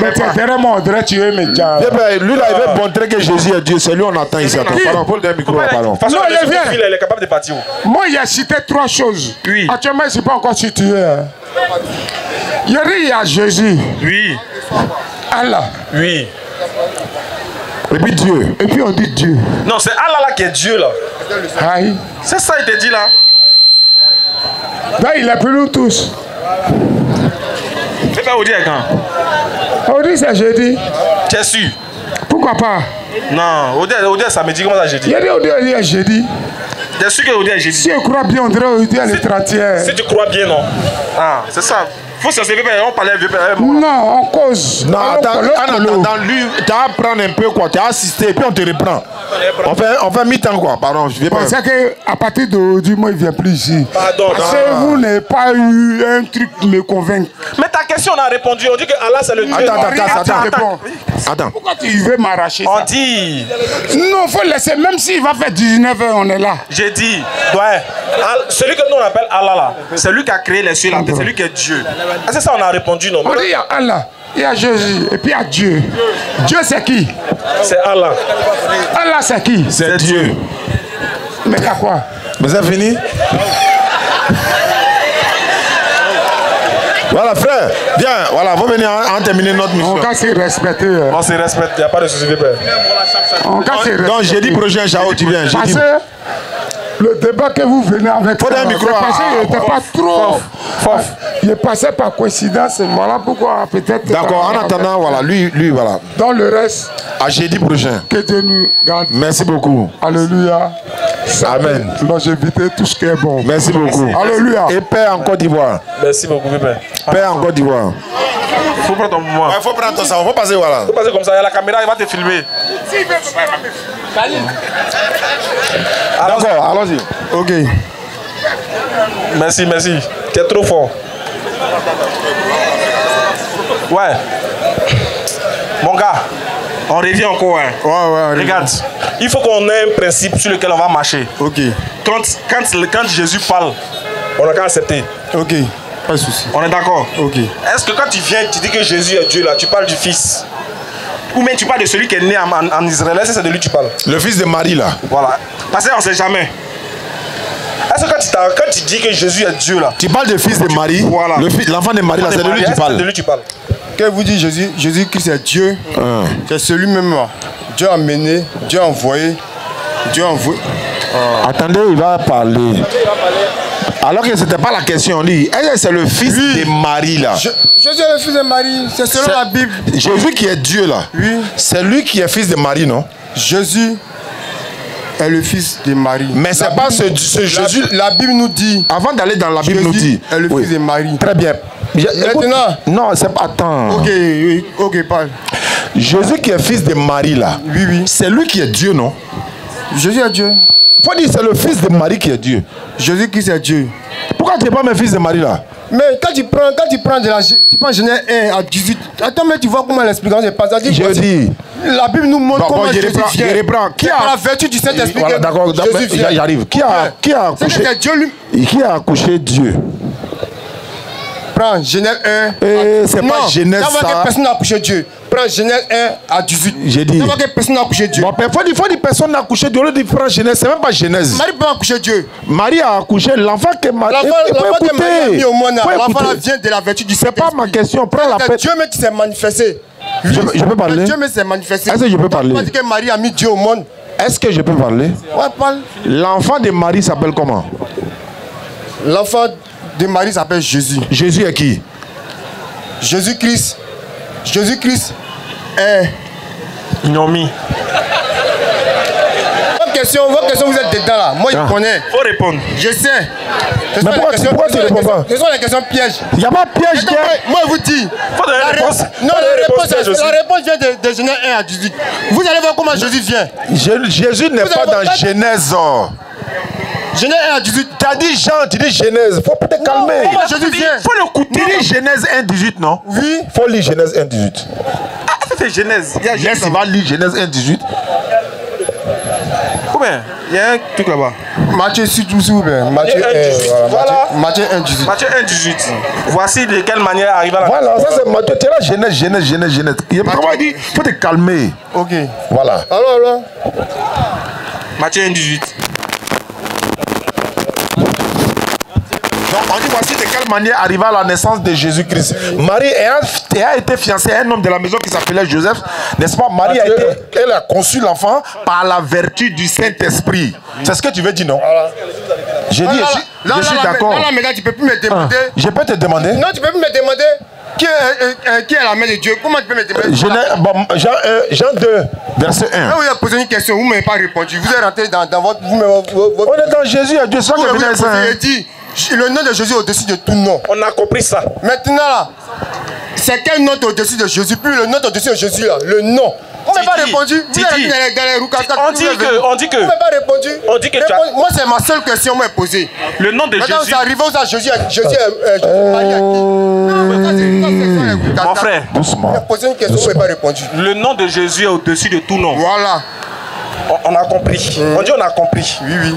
Mais derrière moi, on dirait tuer mes diables. Lui là, il veut montrer que Jésus est Dieu. C'est lui on attend ici. Pardon, faut le donner un micro là, pardon. Non, il vient. Il est capable de partir. Moi, il a cité trois choses. Oui. Actuellement, je ne suis pas encore situé. Il y a Jésus. Oui. Allah. Oui. Et puis Dieu. Et puis on dit Dieu. Non, c'est Allah là qui est Dieu là. Aïe. C'est ça, il te dit là. Là, il a pris nous tous. C'est pas Audi quand? Audi, c'est jeudi. Tu es sûr? Pourquoi pas? Non, Audi est samedi, comment ça jeudi? Il y a des Audi est jeudi. Tu es sûr que Audi est jeudi? Si je crois bien, on dirait Audi est le 31. Si tu crois bien, non? Ah, c'est ça. Faut se servir, on parlait vieux père. Non, on cause. Non, attends, lui, tu vas prendre un peu quoi, tu as assisté et puis on te reprend. On fait mi-temps quoi, pardon, je viens pas. C'est qu'à partir d'aujourd'hui, moi, il ne vient plus ici. Pardon, parce que vous n'avez pas eu un truc qui me convainc. Mais ta question, on a répondu. On dit que Allah, c'est le Dieu. Attends. Pourquoi tu veux m'arracher ça? On dit. Non, il faut laisser, même s'il va faire 19h, on est là. J'ai dit, ouais, celui que nous on appelle Allah là, c'est lui qui a créé les cieux et la terre, c'est lui qui est Dieu. C'est ça, on a répondu, non? Il y a Allah, il y a Jésus, et puis il y a Dieu. Dieu, c'est qui? C'est Allah. Allah, c'est qui? C'est Dieu. Mais il y a quoi? Mais c'est fini? Voilà, frère, viens, voilà, vous venez en terminer notre mission. On va se respecter. On se respecte, il n'y a pas de souci, père. On va se respecter. Donc, jeudi prochain, Chao, tu viens. Parce que le débat que vous venez avec ça, il n'était pas trop. Il est passé par coïncidence, voilà pourquoi peut-être. D'accord, en attendant, voilà, lui, voilà. Dans le reste. À jeudi prochain. Que Dieu nous garde. Merci beaucoup. Alléluia. Amen. Longévité, tout ce qui est bon. Merci beaucoup. Alléluia. Et paix en Côte d'Ivoire. Merci beaucoup, père. Paix en Côte d'Ivoire. Faut prendre ton moment. Il faut prendre ton sang, faut passer voilà. Faut passer comme ça, il y a la caméra, il va te filmer. D'accord, allons-y. Ok. Merci. Tu es trop fort. Ouais. Mon gars, on revient encore. Hein. Ouais. Regarde, il faut qu'on ait un principe sur lequel on va marcher. Ok. Quand Jésus parle, on n'a qu'à accepter. Ok. Pas de souci. On est d'accord? Ok. Est-ce que quand tu viens, tu dis que Jésus est Dieu là, tu parles du Fils? Ou même tu parles de celui qui est né en Israël? Est-ce que c'est de lui que tu parles? Le fils de Marie là. Voilà. Parce qu'on ne sait jamais. Est-ce que quand tu dis que Jésus est Dieu là, tu parles du fils de Marie? Voilà. L'enfant de Marie là, c'est de lui que tu parles. C'est de lui que tu parles. Quand vous dites Jésus-Christ est Dieu, c'est celui-même là. Dieu a mené, Dieu a envoyé. Attendez, il va parler. Alors que ce n'était pas la question, lui. Est-ce que c'est le fils de Marie là? Jésus est le fils de Marie, c'est selon la Bible. Jésus qui est Dieu là. Oui. C'est lui qui est fils de Marie, non? Jésus est le fils de Marie. Mais c'est pas ce Jésus. La Bible nous dit. Avant d'aller dans la Bible, Jésus nous dit. est le fils de Marie. Très bien. Maintenant. Non, c'est pas. Attends. Ok, parle. Jésus qui est fils de Marie là. Oui. C'est lui qui est Dieu, non? Jésus est Dieu. Faut dire c'est le fils de Marie qui est Dieu. Jésus Christ est Dieu. Pourquoi tu n'es pas mes fils de Marie là? Mais quand tu prends Genèse 1 à 18, attends, mais tu vois comment l'explication se passe. Je dis. La Bible nous montre comment Jésus vient. Je reprends. Qui a la vertu du Saint-Esprit? Voilà, d'accord, j'arrive. Qui a accouché? C'est Dieu lui. Qui a accouché Dieu? Prends Genèse 1. C'est pas Genèse ça. Que personne n'a accouché Dieu. Prends Genèse 1 à 18. J'ai dit. Que personne n'a accouché Dieu. Bon, il faut dire personne n'a accouché Dieu. Au lieu de prendre Genèse, c'est même pas Genèse. Marie peut accoucher Dieu. Marie a accouché l'enfant que Marie. L'enfant que Marie a mis au monde, l'enfant vient de la vertu du Saint-Esprit. C'est pas ma question. Prends la paix. Dieu même qui s'est manifesté. Je peux parler? Dieu même s'est manifesté. Est-ce que je peux parler? Tu dis que Marie a mis Dieu au monde. Est-ce que je peux parler? Ouais, parle. L'enfant de Marie s'appelle comment? L'enfant de Marie s'appelle Jésus. Jésus est qui? Jésus-Christ est... Nomi. Votre question, vous êtes dedans là. Moi, je connais. Faut répondre. Je sais. Mais pourquoi tu réponds pas? Ce sont les questions pièges. Il n'y a pas de piège. Moi, je vous dis. Faut donner la réponse. Non, la réponse vient de Genèse 1 à 18. Vous allez voir comment Jésus vient. Jésus n'est pas dans Genèse. Genèse 1 à 18. Tu as dit Jean, tu dis Genèse. Faut peut-être te calmer. Comment Jésus vient? Faut l'écouter. Tu dis Genèse 1, 18, non? Oui. Faut lire Genèse 1, 18. Ah, ça c'est Genèse. Yes, il va lire Genèse 1, 18. Combien? Il y a un truc là-bas. Matthieu, s'il vous plaît. Matthieu 1, 18. Voilà. Matthieu 1, 18. Matthieu 1, 18. Voici de quelle manière arrive à la... Voilà, ça c'est Matthieu. Tu es là, Genèse. Il dit, faut te calmer. Ok. Voilà. Alors. Matthieu 1, 18. Donc on dit voici de quelle manière arriva la naissance de Jésus-Christ. Marie a été fiancée à un homme de la maison qui s'appelait Joseph, n'est-ce pas? Marie elle a conçu l'enfant par la vertu du Saint-Esprit. C'est ce que tu veux dire, non? J'ai dit, je suis d'accord. Là, maintenant, tu peux plus me demander. Je peux te demander? Non, tu peux plus me demander qui est la mère de Dieu. Comment tu peux me demander? Jean 2, verset 1. Là, vous avez posé une question, vous ne m'avez pas répondu. Vous êtes rentré dans votre... On est dans Jésus, Dieu. C'est vous avez dit, le nom de Jésus est au-dessus de tout nom. On a compris ça. Maintenant, là, c'est quel nom est au-dessus de Jésus? Puis le nom est au-dessus de Jésus, là. Le nom. On ne m'a pas répondu. Vous êtes dans les roucas. On dit que... Vous ne m'avez pas répondu. On dit que moi, c'est ma seule question que je posée. Le nom de Jésus... Maintenant, c'est arrivé où ça, Jésus est marié à qui? Mon frère, doucement. J'ai posé une question, vous n'avez pas répondu. Le nom de Jésus est au-dessus de tout nom. Voilà. On a compris. On dit on a compris. Oui, oui.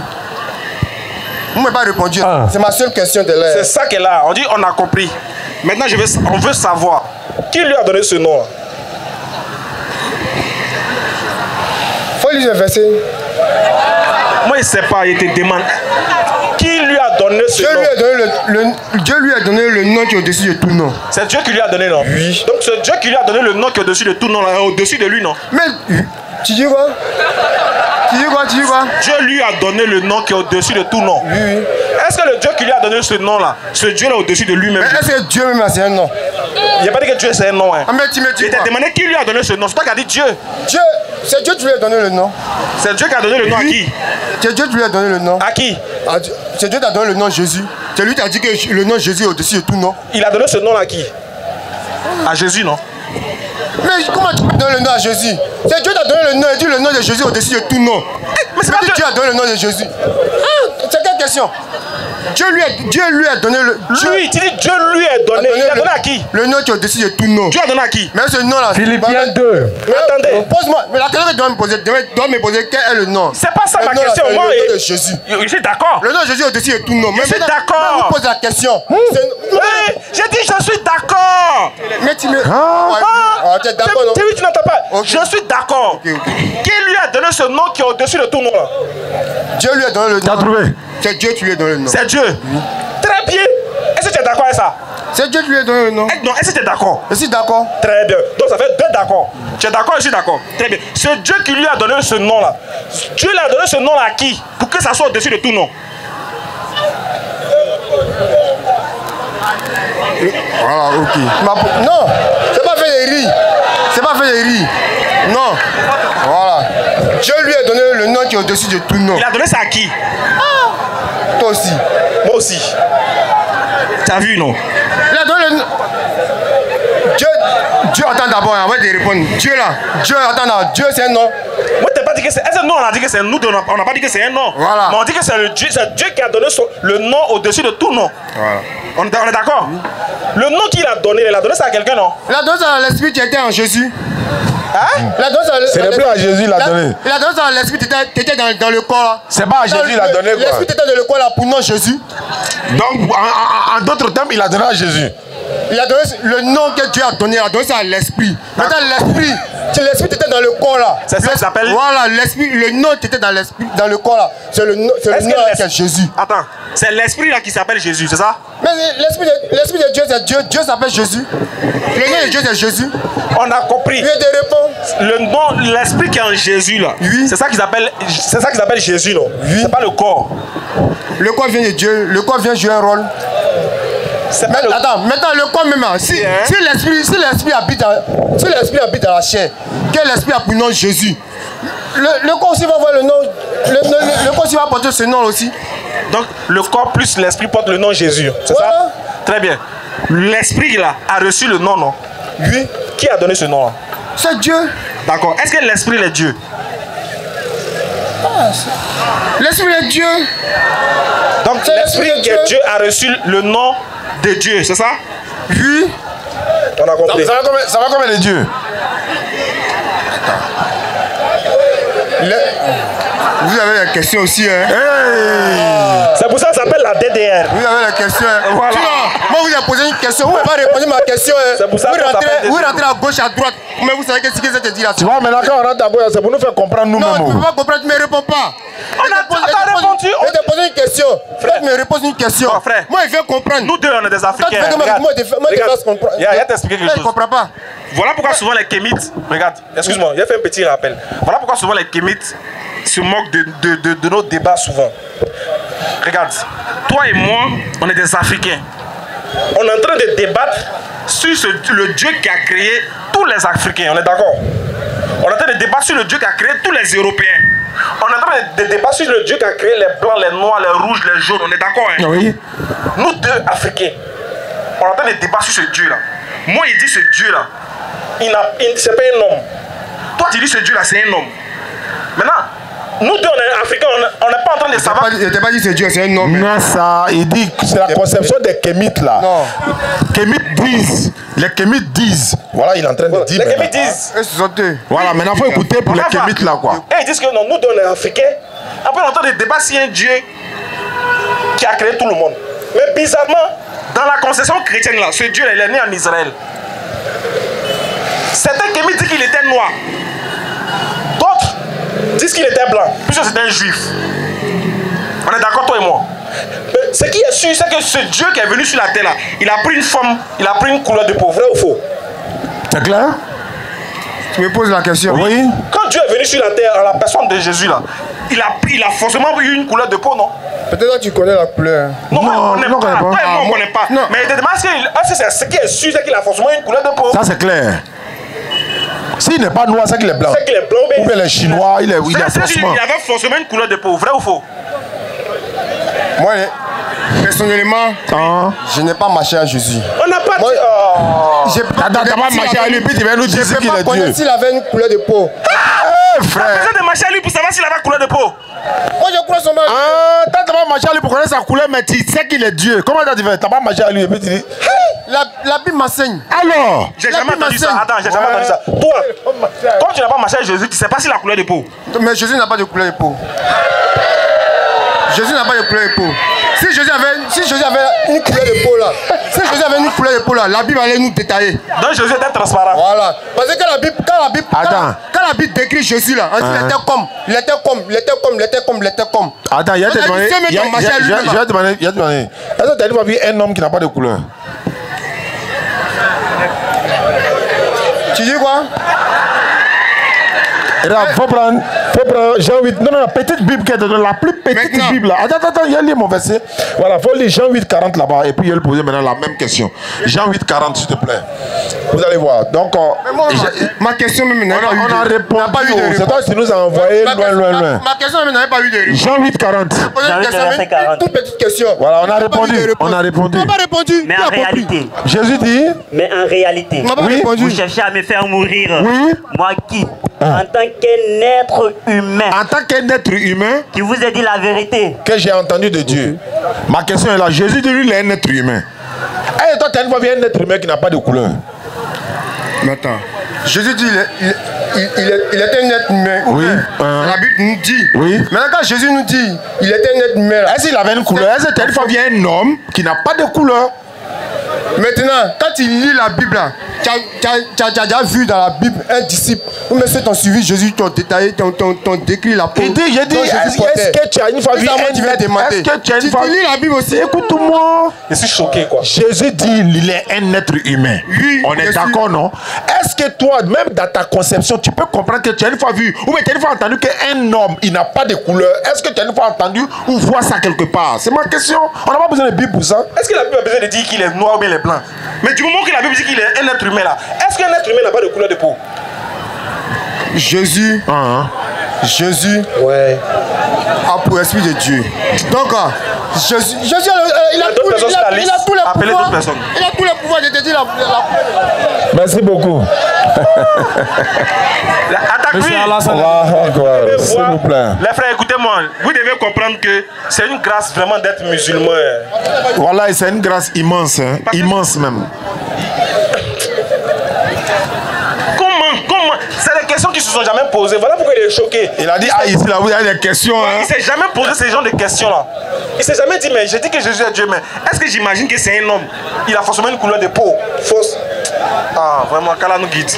Vous ne m'avez pas répondu. C'est ma seule question de l'air. C'est ça qu'elle a. On dit on a compris. Maintenant, on veut savoir qui lui a donné ce nom. Faut lire le verset. Moi, il ne sait pas. Il te demande. Qui lui a donné ce nom? Dieu lui a donné le nom qui est au-dessus de tout nom. C'est Dieu qui lui a donné, non? Oui. Donc c'est Dieu qui lui a donné le nom qui est au-dessus de tout nom, au-dessus de lui, non? Mais, tu dis quoi? Tu dis quoi? Dieu lui a donné le nom qui est au-dessus de tout nom. Oui, oui. Est-ce que le Dieu qui lui a donné ce nom-là, ce Dieu-là au-dessus de lui-même? Mais est-ce que Dieu même c'est un nom? Il n'a pas dit que Dieu c'est un nom. Hein. Ah, mais tu me dis il t'a demandé qui lui a donné ce nom. C'est toi qui as dit Dieu. Dieu, c'est Dieu qui lui a donné le nom. C'est Dieu qui a donné le nom à qui? C'est Dieu qui lui a donné le nom. À qui? C'est Dieu qui a donné le nom Jésus. C'est lui qui a dit que le nom Jésus est au-dessus de tout nom. Il a donné ce nom à qui? À Jésus, non? Mais comment tu peux donner le nom à Jésus? C'est Dieu qui a donné le nom. Il dit le nom de Jésus est au-dessus de tout nom. Mais c'est pas Dieu a donné le nom de Jésus. C'est quelle question? Dieu lui a donné le... Lui, tu dis Dieu lui a donné. Il a donné à qui? Le nom qui est au-dessus de tout nom. Dieu a donné à qui? Mais ce nom-là... Philippiens 2. Mais attendez. Pose-moi. Mais la question que tu dois me poser, quel est le nom? C'est pas ça ma question. Le Moi, nom de Jésus. Je suis d'accord. Le nom de Jésus est au-dessus de tout nom. Je suis d'accord. Je vous pose la question. J'ai dit je suis d'accord. Mais tu me... Tu es d'accord, non? Tu n'entends pas. Je suis d'accord. Qui lui a donné ce nom qui est au-dessus de tout nom? Dieu lui a donné le nom. Tu as trouvé? C'est Dieu qui lui a donné le nom. C'est Dieu. Très bien. Est-ce que tu es d'accord avec ça? C'est Dieu qui lui a donné le nom. Non, est-ce que tu es d'accord? Je suis d'accord. Très bien. Donc ça fait deux d'accord. Tu es d'accord, je suis d'accord. Très bien. C'est Dieu qui lui a donné ce nom-là. Dieu lui a donné ce nom-là à qui? Pour que ça soit au-dessus de tout nom. Voilà, ok. Non, c'est pas fait des riz. C'est pas fait des riz. Non. Voilà. Dieu lui a donné le nom qui est au-dessus de tout nom. Il a donné ça à qui? Toi aussi. Moi aussi. Tu as vu, non? Il a donné le nom. Dieu attend d'abord, on va te répondre. Dieu là. Dieu attend d'abord. Dieu c'est un nom. Moi, t'as pas dit que c'est. Est-ce que nous, on a dit que c'est nous, on n'a pas dit que c'est un nom. Voilà. Mais on dit que c'est Dieu qui a donné le nom au-dessus de tout nom. Voilà. On est d'accord? Le nom qu'il a donné, il a donné ça à quelqu'un, non? Il a donné ça à l'esprit qui était en Jésus. Hein? C'est le plus à Jésus il a donné. Il a donné ça à l'esprit qui était dans le corps là. C'est pas à Jésus il a donné quoi. L'esprit était dans le corps là pour non Jésus. Donc en d'autres termes il a donné à Jésus. Il a donné le nom que Dieu a donné, il a donné ça à l'esprit. Maintenant l'esprit, c'est l'esprit qui était dans le corps là. C'est ça qui s'appelle. Voilà, l'esprit, le nom qui était dans l'esprit, dans le corps là. C'est le nom qui est Jésus. Attends, c'est l'esprit là qui s'appelle Jésus, c'est ça? Mais l'esprit de Dieu, c'est Dieu. Dieu s'appelle Jésus. Le nom de Dieu, c'est Jésus. On a compris. Il te répond. Le nom, l'esprit qui est en Jésus là. Oui. C'est ça qu'ils appellent Jésus, non? Oui. C'est pas le corps. Le corps vient de Dieu. Le corps vient jouer un rôle. Attends, maintenant le corps même, si l'esprit habite dans la chair, quel esprit a pour nom Jésus? Le corps aussi va avoir le nom, le corps aussi va porter ce nom aussi. Donc le corps plus l'esprit porte le nom Jésus, c'est voilà. Ça? Très bien. L'esprit là a reçu le nom, non? Oui. Qui a donné ce nom là? C'est Dieu. D'accord. Est-ce que l'esprit est Dieu? L'esprit est Dieu. Donc l'esprit qui est Dieu a reçu le nom de Dieu, c'est ça? Oui. On a compris. Ça va combien de Dieu? Vous avez la question aussi, hein? Hey. C'est pour ça que ça s'appelle la DDR. Vous avez la question, hein? Voilà. Sinon, moi, vous avez posé une question, vous n'avez pas répondu à ma question, hein? C'est pour ça vous rentrez à gauche, à droite. Mais vous savez qu'est-ce que je te dis là? Tu vois, maintenant quand on rentre à Goya, c'est pour nous faire comprendre nous-mêmes. Non, tu ne peux pas comprendre, tu ne me réponds pas. On a répondu. Je te pose une question. Frère, tu me reposes une question. Oh, frère. Moi, il fait comprendre. Nous deux, on est des Africains. Moi, je comprends. Il y a t'expliquer quelque chose. Je ne comprends pas. Voilà pourquoi souvent les Kémites, regarde, excuse-moi, il a fait un petit rappel. Voilà pourquoi souvent les Kémites se moquent de nos débats souvent. Regarde, toi et moi, on est des Africains. On est en train de débattre sur le Dieu qui a créé tous les Africains, on est d'accord? On est en train de débattre sur le Dieu qui a créé tous les Européens. On est en train de débattre sur le Dieu qui a créé les blancs, les noirs, les rouges, les jaunes, on est d'accord? Hein? Oui. Nous deux Africains, on est en train de débattre sur ce Dieu-là. Moi, il dit ce Dieu-là, c'est pas un homme. Toi, tu dis ce Dieu-là, c'est un homme. Maintenant, nous deux, on est Africains, on n'est pas en train de savoir. Je t'ai pas dit ce Dieu, c'est un homme. Non, ça, il dit que c'est la conception des Kémites là. Non. Kémites disent. Les Kémites disent. Voilà, il est en train de dire. Les Kémites disent. Voilà, maintenant il faut écouter pour les Kémites là quoi. Et ils disent que non, nous deux, on est Africains. Après, on entend des débats si un Dieu qui a créé tout le monde. Mais bizarrement, dans la conception chrétienne là, ce Dieu là, il est né en Israël. Certains Kémites disent qu'il était noir. D'autres disent qu'il était blanc, puisque c'était un juif. On est d'accord, toi et moi? Mais ce qui est sûr, c'est que ce Dieu qui est venu sur la terre là, il a pris une forme, il a pris une couleur de peau, vrai ou faux? C'est clair? Tu me poses la question. Oui. Quand Dieu est venu sur la terre, en la personne de Jésus là, il a forcément eu une couleur de peau, non? Peut-être que tu connais la couleur. Non, on ne connaît pas. Toi et moi, on ne connaît pas. Non. Mais il te demande ce qui est sûr, c'est qu'il a forcément une couleur de peau. Ça c'est clair. S'il n'est pas noir, c'est qu'il est blanc. C'est qu'il est blanc. Ou bien les Chinois, il a forcément. Il avait forcément une couleur de peau, vrai ou faux? Moi, personnellement, je n'ai pas marché à Jésus. On n'a pas dit. T'as pas marché à lui, puis tu vas nous dire qu'il est Dieu. S'il avait une couleur de peau. Frère. Tu as besoin de marcher à lui pour savoir s'il avait une couleur de peau. Moi, je crois seulement. T'as pas marché à lui pour connaître sa couleur, mais tu sais qu'il est Dieu. Comment t'as dit? T'as pas marché à lui et puis tu dis. La Bible m'enseigne. Alors. J'ai jamais entendu ça. Attends, j'ai jamais entendu ça. Toi, comme tu n'as pas marché à Jésus, tu sais pas si la couleur de peau. Mais Jésus n'a pas de couleur de peau. Jésus n'a pas de couleur de peau. Si Jésus avait une couleur de peau là, la Bible allait nous détailler. Donc Jésus était transparent. Voilà. Parce que quand la Bible décrit Jésus là, on dit il était comme. Attends, il y a te demandé. Est-ce que tu as déjà vu un homme qui n'a pas de couleur? Tu dis quoi? Faut prendre Jean 8. Non, la petite Bible qui est dedans, la plus petite Bible là. Attends, il y a lu mon verset. Voilà, faut lire Jean 8, 40 là-bas. Et puis il va poser maintenant la même question. Jean 8, 40, s'il te plaît. Vous allez voir. Donc, ma question même n'a on a répondu. C'est toi qui nous a envoyé loin. Ma question même n'avait pas eu de réponse. Jean 8, 40. Toute petite question. Voilà, on a répondu. On n'a pas répondu. Mais en réalité. Jésus dit. Mais en réalité. Vous cherchez à me faire mourir. Oui. Moi qui? En tant qu'un être humain. En tant qu'un être humain. Qui vous a dit la vérité. Que j'ai entendu de Dieu. Ma question est là. Jésus dit lui, il est un être humain. Et toi, tu as une fois vu un être humain qui n'a pas de couleur. Mais attends. Jésus dit il était un être humain. Oui. La Bible nous dit. Oui. Maintenant, quand Jésus nous dit il était un être humain. Est-ce qu'il avait une couleur? Est-ce que tu as une fois vu un homme qui n'a pas de couleur? Maintenant, quand tu lis la Bible, là, tu as déjà vu dans la Bible un disciple, ou même ceux qui ont suivi Jésus, t'ont détaillé, t'ont décrit la peau. Il dit, est-ce que tu as une fois vu un Est-ce que tu as une fois... Tu lis la Bible aussi? Écoute-moi. Je suis choqué, quoi. Jésus dit, il est un être humain. Oui, on est d'accord, non? Est-ce que toi, même dans ta conception, tu peux comprendre que tu as une fois vu, ou bien tu as une fois entendu qu'un homme, il n'a pas de couleur? Est-ce que tu as une fois entendu ou vois ça quelque part? C'est ma question. On n'a pas besoin de Bible pour ça. Est-ce que la Bible a besoin de dire qu'il est noir ou bien il est blanc? Mais du moment que la Bible dit qu'il est un être humain là, est-ce qu'un être humain n'a pas de couleur de peau? Jésus, Jésus a pour esprit de Dieu. Donc, Jésus il a tout le pouvoir de te dire la couleur. Merci beaucoup. S'il vous plaît. Les frères, écoutez-moi, vous devez comprendre que c'est une grâce vraiment d'être musulman. Voilà, c'est une grâce immense, hein? Immense même. Comment? C'est des questions qui ne se sont jamais posées. Voilà pourquoi il est choqué. Il a dit, ici, là, vous avez des questions. Hein? Il ne s'est jamais posé ce genre de questions-là. Il ne s'est jamais dit, mais j'ai dit que Jésus est Dieu, mais est-ce que j'imagine que c'est un homme? Il a forcément une couleur de peau fausse. Ah, vraiment, qu'Allah nous guide.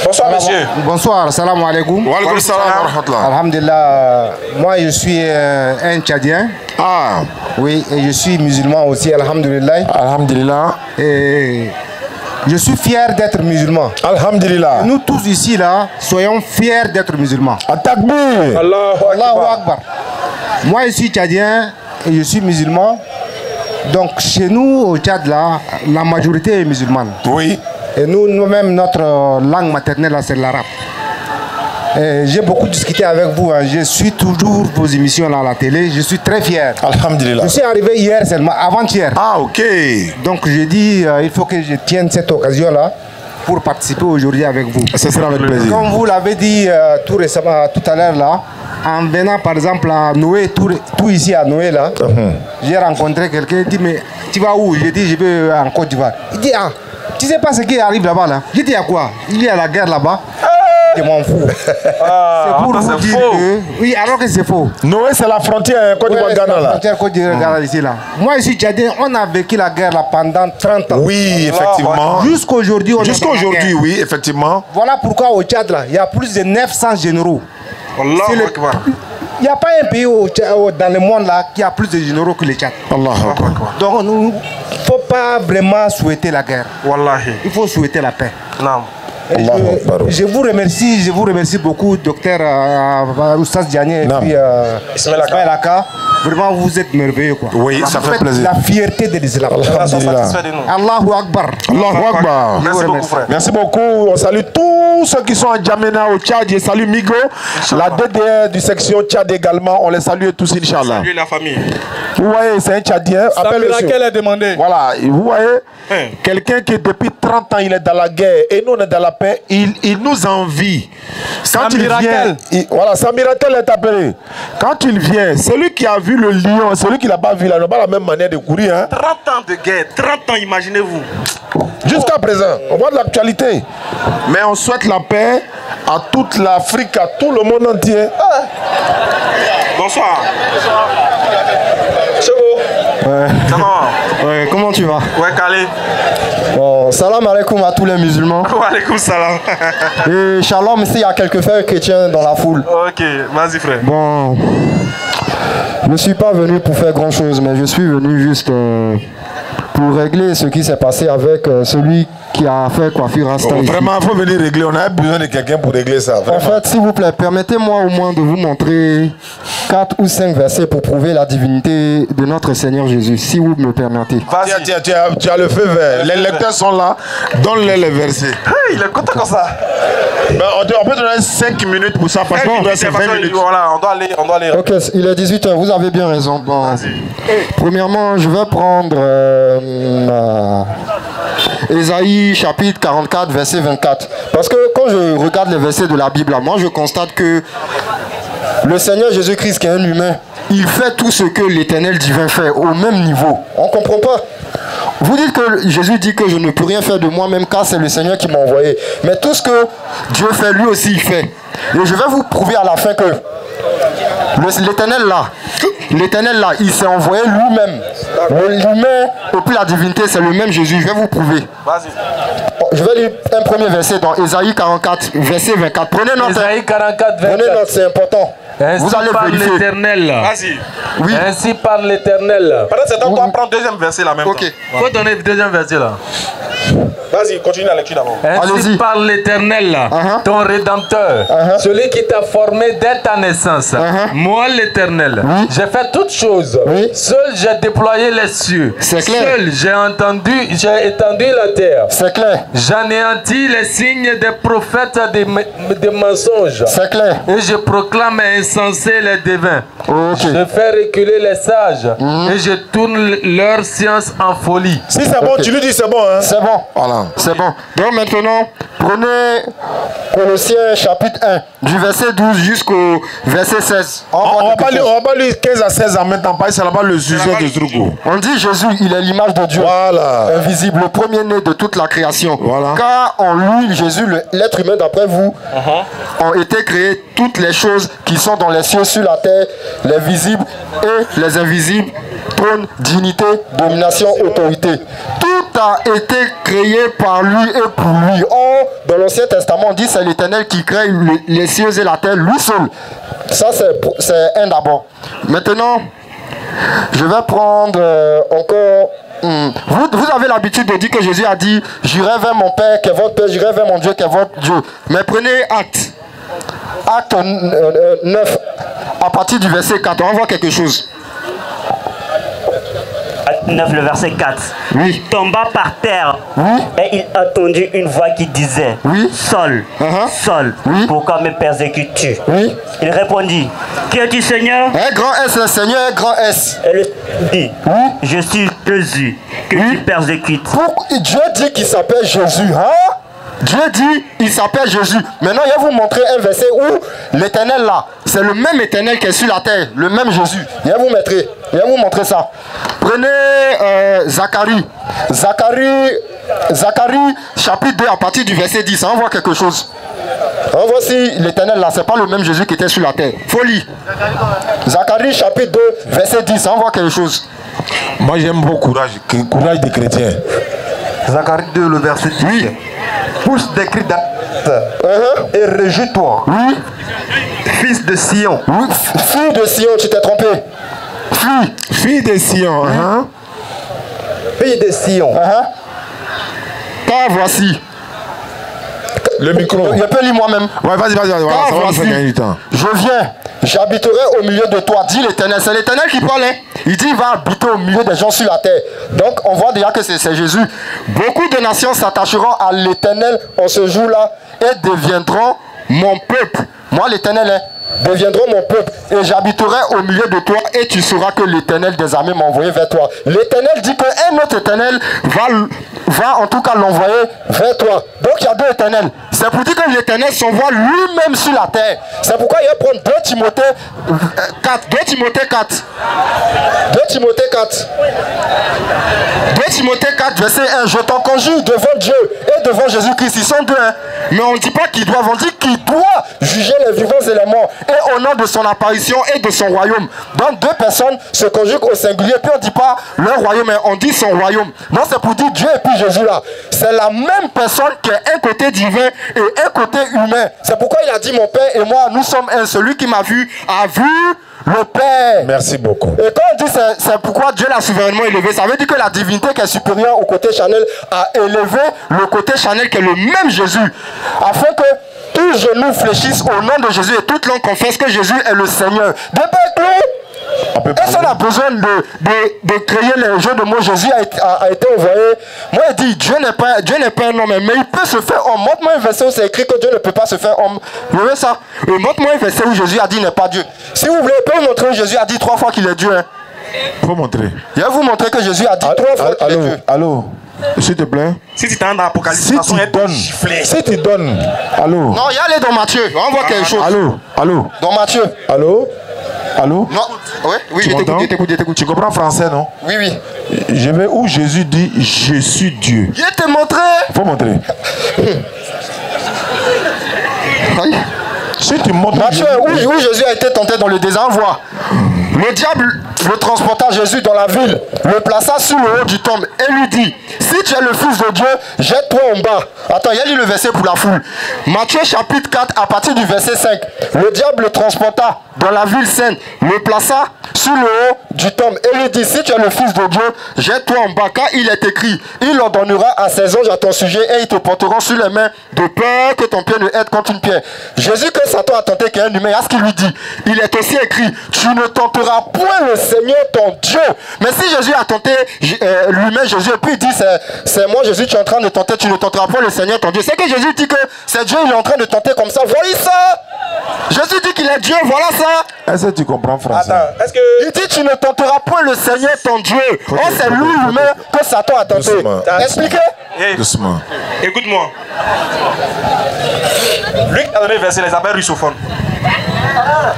Bonsoir, monsieur. Bonsoir, salam alaikum. Wa alaikum salam wa rahmatullah. Alhamdulillah, moi je suis un Tchadien. Ah. Oui, et je suis musulman aussi, alhamdulillah. Alhamdulillah. Et je suis fier d'être musulman. Alhamdulillah. Nous tous ici, là, soyons fiers d'être musulmans. Takbir. Allahu Akbar. Moi je suis Tchadien et je suis musulman. Donc chez nous au Tchad, là, la majorité est musulmane. Oui. Et nous-mêmes, notre langue maternelle, c'est l'arabe. J'ai beaucoup discuté avec vous. Hein. Je suis toujours vos émissions là, à la télé. Je suis très fier. Alhamdulillah. Je suis arrivé hier seulement, avant-hier. Ah, ok. Donc j'ai dit, il faut que je tienne cette occasion-là pour participer aujourd'hui avec vous. Ce sera avec plaisir. Comme vous l'avez dit tout récemment, tout à l'heure là, en venant par exemple à Noé, tout ici à Noé là, j'ai rencontré quelqu'un, il dit mais tu vas où? J'ai dit je vais en Côte d'Ivoire. Il dit ah, tu sais pas ce qui arrive là-bas là? J'ai dit à quoi? Il y a la guerre là-bas. Je m'en fous. C'est pour vous dire que... Oui, alors que c'est faux. Noé, c'est la frontière Côte d'Ivoire-Ghana là. La frontière Côte d'Ivoire ici là. Moi, je suis Tchadien, on a vécu la guerre là pendant 30 ans. Oui, effectivement. Jusqu'à aujourd'hui, on Jusqu'à aujourd'hui, oui, effectivement. Voilà pourquoi au Tchad là, il y a plus de 900 généraux. Il n'y a pas un pays dans le monde là qui a plus de généraux que le Tchad. Donc, il ne faut pas vraiment souhaiter la guerre. Il faut souhaiter la paix. Je vous remercie beaucoup, docteur Oustaz Diagne et puis Ismaël Aka. Vraiment, vous êtes merveilleux quoi. Oui, ça fait plaisir. La fierté de l'islam. Allahu Akbar. Allahu Akbar. Merci beaucoup, frère. Merci beaucoup. On salue tous ceux qui sont à Djamena au Tchad. Je salue Migo, la DDR du section Tchad également. On les salue tous, Inch'Allah. Salut la famille. Vous voyez, c'est un Tchadien. Laquelle est demandé. Voilà, vous voyez, quelqu'un qui depuis 30 ans il est dans la guerre et nous on est dans la paix, il nous envie. Quand il vient, voilà, Samiratel est appelé. Quand il vient, celui qui a vu le lion, celui qui l'a pas vu, il n'a pas la même manière de courir. Hein. 30 ans de guerre, 30 ans, imaginez-vous. Jusqu'à présent, on voit de l'actualité. Mais on souhaite la paix à toute l'Afrique, à tout le monde entier. Bonsoir. Ouais. Ouais, comment tu vas? Ouais, Calé. Bon, salam alaikum à tous les musulmans. Wa alaikum salam. Et shalom s'il y a quelques frères chrétiens dans la foule. Ok, vas-y frère. Bon, je ne suis pas venu pour faire grand chose, mais je suis venu juste pour régler ce qui s'est passé avec celui qui a fait coiffure Rasta. Vraiment, il faut venir régler. On a besoin de quelqu'un pour régler ça. Vraiment. En fait, s'il vous plaît, permettez-moi au moins de vous montrer 4 ou 5 versets pour prouver la divinité de notre Seigneur Jésus, si vous me permettez. Tiens, tu as le feu vert. Les lecteurs sont là. Donne-les les versets. Il est content comme ça. Ben, on peut donner 5 minutes pour ça parce qu'il reste 20 minutes. Voilà, on doit aller. Ok, il est 18h, vous avez bien raison. Bon, premièrement, je vais prendre Ésaïe chapitre 44, verset 24. Parce que quand je regarde les versets de la Bible, moi je constate que le Seigneur Jésus-Christ, qui est un humain, il fait tout ce que l'Éternel divin fait au même niveau. On ne comprend pas. Vous dites que Jésus dit que je ne peux rien faire de moi-même car c'est le Seigneur qui m'a envoyé. Mais tout ce que Dieu fait, lui aussi il fait. Et je vais vous prouver à la fin que l'Éternel là, il s'est envoyé lui-même. L'humain et puis la divinité, c'est le même Jésus. Je vais vous prouver. Vas-y. Je vais lire un premier verset dans Ésaïe 44, verset 24. Prenez note. Ésaïe 44, 24. Prenez note, c'est important. Ainsi vous allez parle l'Éternel. Vas-y. Oui. Ainsi parle l'Éternel. Pendant ce temps, on va prendre deuxième verset là même. Ok. Faut donner le deuxième verset là. Vas-y, continue la lecture d'abord. Ainsi parle l'Éternel, ton Rédempteur, celui qui t'a formé dès ta naissance. Moi, l'Éternel, j'ai fait toutes choses. Seul j'ai déployé les cieux. C'est clair. Seul j'ai étendu la terre. C'est clair. J'anéantis les signes des prophètes des mensonges. C'est clair. Et je proclame insensés les devins. Okay. Je fais reculer les sages et je tourne leur science en folie. Si c'est bon, tu lui dis c'est bon. Hein? C'est bon. Voilà. C'est bon. Donc maintenant, prenez Colossiens chapitre 1, du verset 12 jusqu'au verset 16. On va pas lire 15 à 16 en même temps, parce que c'est là-bas le sujet de Zdrougo. On dit Jésus, il est l'image de Dieu. Voilà. Invisible, le premier-né de toute la création. Voilà. Car en lui, Jésus, l'être humain d'après vous, ont été créées toutes les choses qui sont dans les cieux, sur la terre, les visibles et les invisibles, trône, dignité, domination, autorité. Toutes a été créé par lui et pour lui. Or, dans l'Ancien Testament, on dit c'est l'Éternel qui crée les cieux et la terre, lui seul. Ça, c'est un d'abord. Maintenant, je vais prendre encore... Vous avez l'habitude de dire que Jésus a dit « J'irai vers mon Père, qui est votre Père, j'irai vers mon Dieu, qui est votre Dieu ». Mais prenez Acte. Acte 9, à partir du verset 4, on va voir quelque chose. Acte 9, le verset 4. Oui. Il tomba par terre. Oui. Et il entendit une voix qui disait, oui. Saul, Saul, oui. pourquoi me persécutes-tu? Oui. Il répondit, qui es-tu, Seigneur? Un grand S, le Seigneur, un grand S. Et le dit, oui. Je suis Jésus que tu persécutes. Dieu dit qu'il s'appelle Jésus, hein? Dieu dit, il s'appelle Jésus. Maintenant, je vais vous montrer un verset où l'Éternel là, c'est le même Éternel qui est sur la terre, le même Jésus. Je vais vous montrer ça. Prenez Zacharie. Zacharie, chapitre 2, à partir du verset 10. On voit quelque chose. On voit si l'Éternel là, c'est pas le même Jésus qui était sur la terre. Folie. Zacharie, chapitre 2, verset 10. On voit quelque chose. Moi, j'aime beaucoup courage des chrétiens. Zacharie 2, le verset 10. Oui. Pousse des cris et réjouis-toi. Oui. Fils de Sion. Oui. Fille de Sion, tu t'es trompé. Fille de Sion. Fille de Sion. Car voici. Le micro. Je peux lire moi-même. Ouais, vas-y. Voilà, ça va nous faire gagner du temps. Je viens, j'habiterai au milieu de toi, dit l'Éternel. C'est l'Éternel qui parle. Il dit il va habiter au milieu des gens sur la terre. Donc on voit déjà que c'est Jésus. Beaucoup de nations s'attacheront à l'Éternel en ce jour-là et deviendront mon peuple. Moi l'Éternel deviendront mon peuple et j'habiterai au milieu de toi et tu sauras que l'Éternel des armées m'a envoyé vers toi. L'Éternel dit qu'un autre Éternel va en tout cas l'envoyer vers toi. Donc il y a deux éternels. C'est pour dire que l'Éternel s'envoie lui-même sur la terre. C'est pourquoi il va prendre 2 Timothée 4. 2 Timothée 4. 2 Timothée 4. 2 Timothée 4, verset 1. Je t'en conjure devant Dieu et devant Jésus-Christ. Ils sont deux. Hein. Mais on ne dit pas qu'ils doivent, on dit qu'ils doivent juger les vivants et les morts. Et au nom de son apparition et de son royaume. Donc 2 personnes se conjuguent au singulier. Puis on ne dit pas leur royaume, mais on dit son royaume. Donc c'est pour dire Dieu et puis Jésus là. C'est la même personne qui est un côté divin et un côté humain. C'est pourquoi il a dit mon Père et moi, nous sommes un. Celui qui m'a vu a vu le Père. Merci beaucoup. Et quand on dit c'est pourquoi Dieu l'a souverainement élevé, ça veut dire que la divinité qui est supérieure au côté charnel a élevé le côté charnel qui est le même Jésus. Afin que tous genoux fléchissent au nom de Jésus et toute langue confesse que Jésus est le Seigneur. Est-ce qu'on a besoin de créer les jeux de mots? Jésus a été envoyé. Moi, il dit Dieu n'est pas un homme, mais il peut se faire homme. Montre-moi un verset où c'est écrit que Dieu ne peut pas se faire homme. Vous voyez ça? Montre-moi un verset où Jésus a dit il n'est pas Dieu. Si vous voulez, peut montrer où Jésus a dit 3 fois qu'il est Dieu. Hein. Faut montrer. Je vais vous montrer que Jésus a dit 3 fois qu'il est Dieu. Allô? S'il te plaît. Si tu t'en dans l'Apocalypse, si tu donnes. Allô? Non, il y a aller dans Matthieu. On voit quelque chose. Allô? Dans Matthieu. Allô? Non. Oui, je t'écoute. Tu comprends français, non? Oui. Je vais où Jésus dit je suis Dieu. Je te montrer. Faut montrer. Si tu montres Matthieu, où Jésus a été tenté dans le désert, on voit. Le diable le transporta Jésus dans la ville, le plaça sur le haut du tombe et lui dit, si tu es le fils de Dieu, jette-toi en bas. Attends, il y a lu le verset pour la foule. Matthieu chapitre 4 à partir du verset 5. Le diable le transporta dans la ville sainte, le plaça sur le haut du tombe et lui dit, si tu es le fils de Dieu, jette-toi en bas, car il est écrit, il ordonnera à ses anges à ton sujet et ils te porteront sur les mains de peur que ton pied ne heurte contre une pierre. Jésus que Satan a tenté qui est un humain, à ce qu'il lui dit, il est aussi écrit, tu ne tenteras point le Seigneur ton Dieu. Mais si Jésus a tenté lui-même Jésus et puis il dit, c'est moi Jésus, tu es en train de tenter, tu ne tenteras point le Seigneur ton Dieu. C'est que Jésus dit que c'est Dieu, il est en train de tenter comme ça. Voyez ça. Jésus dit qu'il est Dieu, voilà ça. Est-ce que tu comprends français? Attends, est-ce que... Il dit tu ne tenteras point le Seigneur ton Dieu. Oh, c'est lui-même que Satan a tenté. Expliquez. Doucement. Écoute-moi. Luc a donné le verset, les appelle russophones.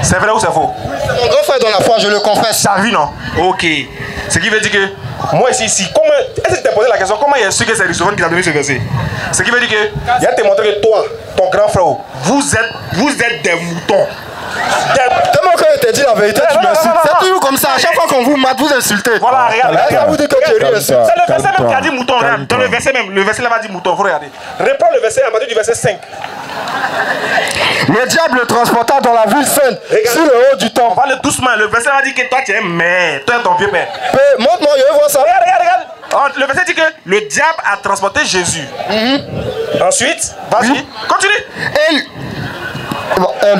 C'est vrai ou c'est faux? Mon grand frère dans la foi, je le confesse. Ça a vu, non? Ok. Ce qui veut dire que moi ici, comment... Est-ce que tu t'es posé la question, comment il est sûr que c'est russophone qui t'a donné ce verset? Ce qui veut dire que, il a te montré que toi, ton grand frère, vous êtes des moutons. Tellement que t'as dit la vérité, tu m'insultes. C'est toujours comme ça. À chaque fois qu'on vous mate, vous insultez. Voilà, regarde. Vous dites que Thierry insulte. C'est le verset même qui a dit mouton. Regarde. Dans le verset même, le verset là va dire mouton. Faut regarder. Reprends le verset à partir du verset 5. Le diable le transporta dans la ville sainte, sur le haut du temple. On va aller doucement. Le verset va dire que toi tu es mère. Toi et ton vieux père. Montre-moi, je veux voir ça. Regarde. Le verset dit que le diable a transporté Jésus. Ensuite, vas-y, continue.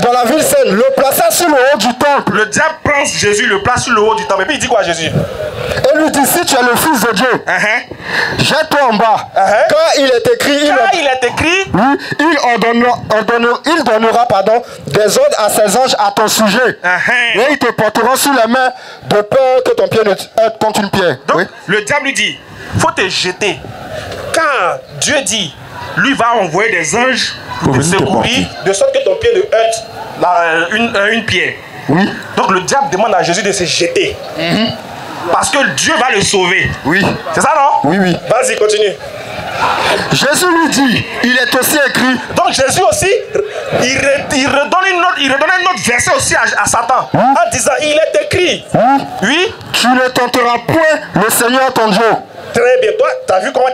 Dans la ville sainte, le plaça sur le haut du temple. Le diable prend Jésus, le place sur le haut du temple. Et puis il dit quoi à Jésus? Et lui dit, si tu es le fils de Dieu, jette-toi en bas. Quand il est écrit, il donnera des ordres à ses anges à ton sujet. Et ils te porteront sur les mains de peur que ton pied ne heurte contre une pierre. Donc, le diable lui dit, faut te jeter. Quand Dieu dit, lui va envoyer des anges pour te secourir, de sorte que ton pied ne heurte une pierre. Oui. Donc le diable demande à Jésus de se jeter. Parce que Dieu va le sauver. Oui. C'est ça, non? Oui, oui. Vas-y, continue. Jésus lui dit, il est aussi écrit. Donc Jésus aussi, il redonne un autre verset aussi à Satan. En disant, il est écrit. Oui. Tu ne tenteras point le Seigneur ton Dieu. Très bien. Toi, t'as vu comment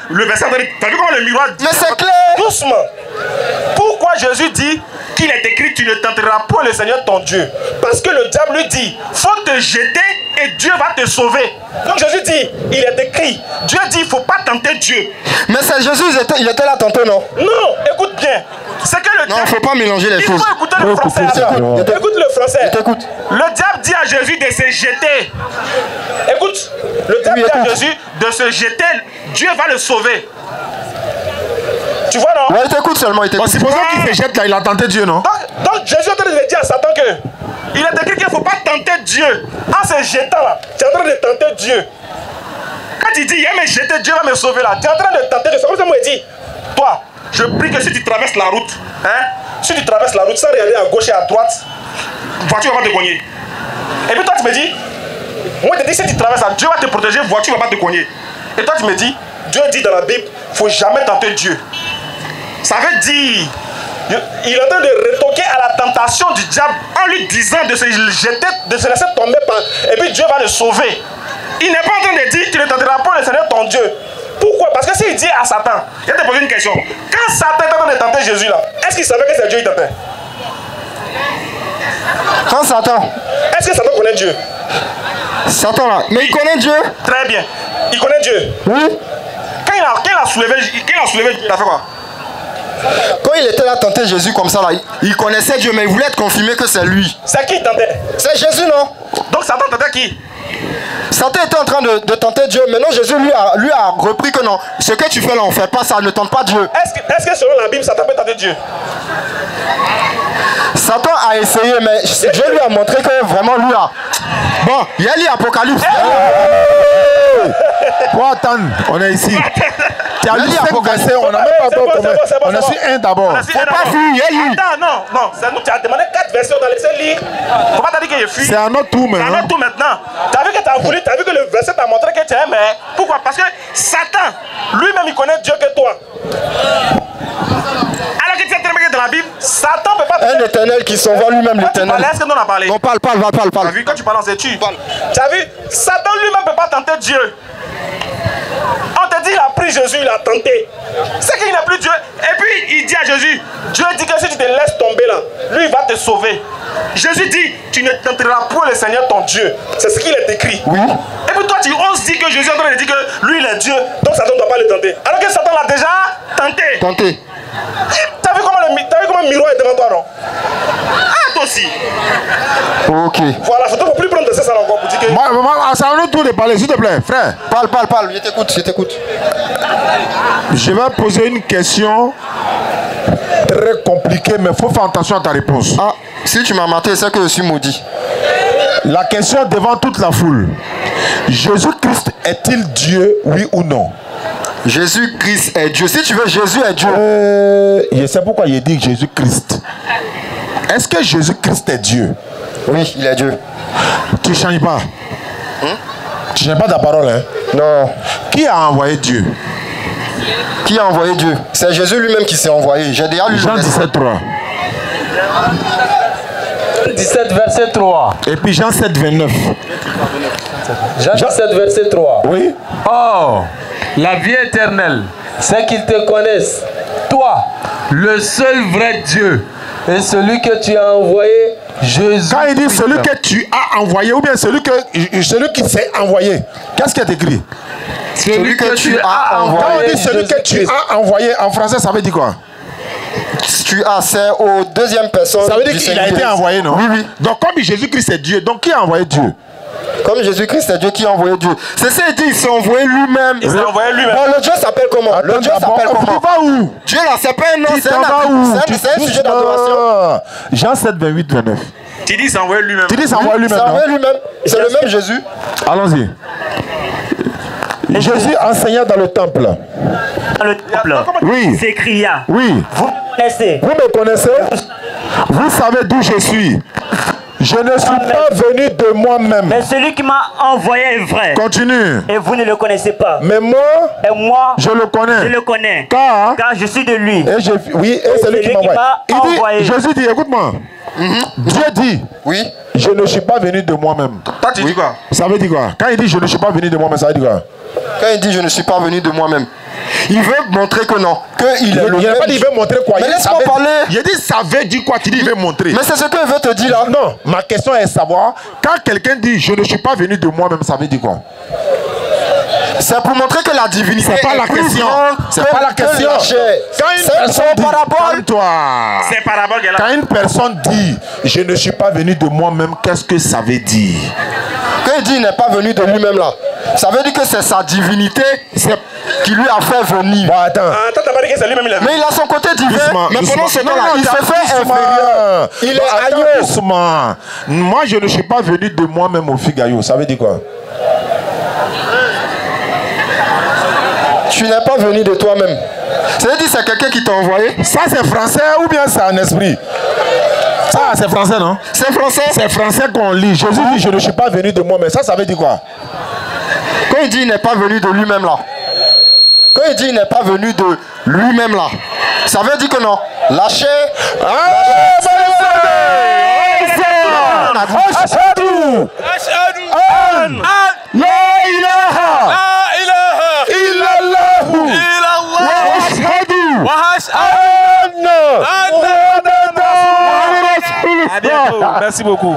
le verset, t'as vu comment le miroir dit? Mais c'est clair. Doucement. Pourquoi Jésus dit qu'il est écrit, tu ne tenteras point le Seigneur ton Dieu? Parce que le diable lui dit, faut te jeter et Dieu va te sauver. Donc Jésus dit, il est écrit. Dieu dit, il ne faut pas tenter Dieu. Mais c'est Jésus, il était là tantôt, non? Non, écoute bien. C'est que le diable... Non, il ne faut pas mélanger les choses. Il faut écouter le français. Écoute le français. T'écoute. Le diable dit à Jésus de se jeter. Écoute, le diable dit à Jésus de se jeter. Dieu va le sauver. Tu vois, non? Ouais, il t'écoute seulement, il t'écoute. Supposons qu'il se jette là, il a tenté Dieu, non? Donc Jésus est en train de dire à Satan que il est écrit qu'il ne faut pas tenter Dieu. En se jetant là, tu es en train de tenter Dieu. Quand il dit, il va me jeter, Dieu va me sauver là, tu es en train de tenter Dieu. C'est comme ça qu'il dit, toi, je prie que si tu traverses la route, si tu traverses la route sans regarder à gauche et à droite, voiture va pas te cogner. Et puis toi tu me dis, moi je te dis si tu traverses là, Dieu va te protéger, voiture va pas te cogner. Et toi tu me dis, Dieu dit dans la Bible, il ne faut jamais tenter Dieu. Ça veut dire, il est en train de retoquer à la tentation du diable en lui disant de se jeter, de se laisser tomber par, et puis Dieu va le sauver. Il n'est pas en train de dire tu ne tenteras pas le Seigneur ton Dieu. Pourquoi? Parce que s'il dit à Satan, il va te poser une question. Quand Satan est en train de tenter Jésus là, est-ce qu'il savait que c'est Dieu qui tentait? Quand Satan. Est-ce que Satan connaît Dieu? Satan là, mais il connaît Dieu. Très bien. Il connaît Dieu. Oui. Quand il a soulevé, il a fait quoi? Quand il était là tenter Jésus comme ça là, il connaissait Dieu mais il voulait être confirmé que c'est lui. C'est qui tentait? C'est Jésus, non? Donc Satan tentait qui? Satan était en train de tenter Dieu. Maintenant Jésus lui a repris que non, ce que tu fais là on fait pas ça, ne tente pas Dieu. Est-ce que selon la Bible Satan peut tenter Dieu? Satan a essayé mais Dieu lui a montré que vraiment lui a... Bon, il y a l'Apocalypse. Pour attendre, on est ici. Tu as lu 5 versets, on n'a même pas encore commencé. On a su un d'abord. Faut pas fuir, attends, non, c'est nous, tu as demandé 4 versets, on a laissé lire. Faut pas te dire qu'il est fui. C'est un autre tour maintenant. C'est un autre tour maintenant. Tu as vu que tu as voulu, tu as vu que le verset t'a montré que tu es mais pourquoi? Parce que Satan, lui-même, il connaît Dieu que toi. Alors que tu es très bien dans la Bible, Satan ne peut pas... Un éternel qui s'envoie lui-même l'éternel. Est-ce que nous on a parlé? On parle. Tu as vu, quand tu parles, c'est tu. Tu as vu, Satan lui-même ne peut pas tenter Dieu. On te dit, il a pris Jésus, il a tenté. C'est qu'il n'a plus Dieu. Et puis, il dit à Jésus, Dieu dit que si tu te laisses tomber là, lui, il va te sauver. Jésus dit, tu ne tenteras point le Seigneur ton Dieu. C'est ce qu'il est écrit. Oui. Et puis toi, tu oses dire que Jésus est en train de dire que lui, il est Dieu. Donc Satan ne doit pas le tenter. Alors que Satan l'a déjà tenté. T'as vu comment le miroir est devant toi, non? Ah, toi aussi. Ok. Voilà, il ne faut plus prendre de ça encore pour dire que... C'est un autre tour de parler, s'il te plaît, frère. Parle, je t'écoute. Je vais poser une question très compliquée, mais il faut faire attention à ta réponse. Ah, si tu m'as maté, c'est que je suis maudit. La question devant toute la foule. Jésus-Christ est-il Dieu, oui ou non? Jésus-Christ est Dieu. Si tu veux, Jésus est Dieu. Je sais pourquoi il dit Jésus-Christ. Est-ce que Jésus-Christ est Dieu? Oui, il est Dieu. Tu ne changes pas. Tu ne changes pas ta parole, hein? Non. Qui a envoyé Dieu? Qui a envoyé Dieu? C'est Jésus lui-même qui s'est envoyé. J'ai déjà lu Jean 17, 3. Jean 17, verset 3. Et puis Jean 7, 29. Jean 17, verset 3. Oui. Or, la vie éternelle, c'est qu'ils te connaissent, toi, le seul vrai Dieu, et celui que tu as envoyé, Jésus. Quand il dit celui que tu as envoyé, ou bien celui qui s'est envoyé, qu'est-ce qui est écrit? Celui que tu as envoyé. Quand on dit celui que tu as envoyé, en français, ça veut dire quoi? Tu as, c'est aux deuxième personne. Ça veut dire qu'il a été envoyé, non? Oui, oui. Donc, comme Jésus-Christ est Dieu, donc qui a envoyé Dieu? Comme Jésus-Christ est Dieu qui a envoyé Dieu. C'est ça, il dit, il s'est envoyé lui-même. Il s'est envoyé lui-même. Bon, le Dieu s'appelle comment? Attends, Le Dieu s'appelle comment? Tu vas où? Dieu là, c'est pas un nom, c'est un sujet Doucement. d'adoration. Jean 7, 28, 29. Tu dis, il s'est envoyé lui-même. Tu dis, c'est envoyé lui-même. C'est non? envoyé lui-même. C'est le même Jésus. Allons-y. Jésus enseigna dans le temple. Dans le temple, Oui. s'écria. Oui. Vous me connaissez. Vous me connaissez? Vous savez d'où je suis. Je ne suis pas venu de moi-même. Mais celui qui m'a envoyé est vrai. Continue. Et vous ne le connaissez pas. Mais moi, Et moi, je le connais. je le connais. Car je suis de lui. Et c'est lui qui m'a envoyé. Jésus dit, écoute-moi. Dieu dit, oui, je ne suis pas venu de moi-même. Toi, tu dis quoi? Ça veut dire quoi? Quand il dit je ne suis pas venu de moi-même, ça veut dire quoi? Quand il dit je ne suis pas venu de moi-même, il veut montrer que non. Il n'a pas dit il veut montrer quoi. Mais laisse-moi parler. Il dit ça veut dire quoi? Tu dis il veut montrer. Mais c'est ce qu'il veut te dire là. Non, ma question est de savoir, quand quelqu'un dit je ne suis pas venu de moi-même, ça veut dire quoi? C'est pour montrer que la divinité c'est pas la question. C'est pas la question. Quand une personne dit, calme-toi. C'est parabole qu'elle a. Quand une personne dit je ne suis pas venu de moi-même, qu'est-ce que ça veut dire? Quand il dit il n'est pas venu de lui-même là, ça veut dire que c'est sa divinité qui lui a fait venir. Bon, attends. Attends, t'as pas dit que c'est lui-même il est venu. Mais il a son côté divin. Mais pendant ce temps-là, il se fait inférieur. Il est ailleurs. Doucement. Moi, je ne suis pas venu de moi-même au Figayo. Ça veut dire quoi? Tu n'es pas venu de toi-même. Ça veut dire que c'est quelqu'un qui t'a envoyé. Ça, c'est français ou bien c'est un esprit? Ça, c'est français, non? C'est français. C'est français qu'on lit. Jésus dit je ne suis pas venu de moi-même. Ça veut dire quoi? Quand il dit il n'est pas venu de lui-même là. Quand il dit il n'est pas venu de lui-même là, ça veut dire que non. La chair. Ashhadu an la ilaha illallah wa ashhadu anna Muhammadan rasulullah. À bientôt. Merci beaucoup.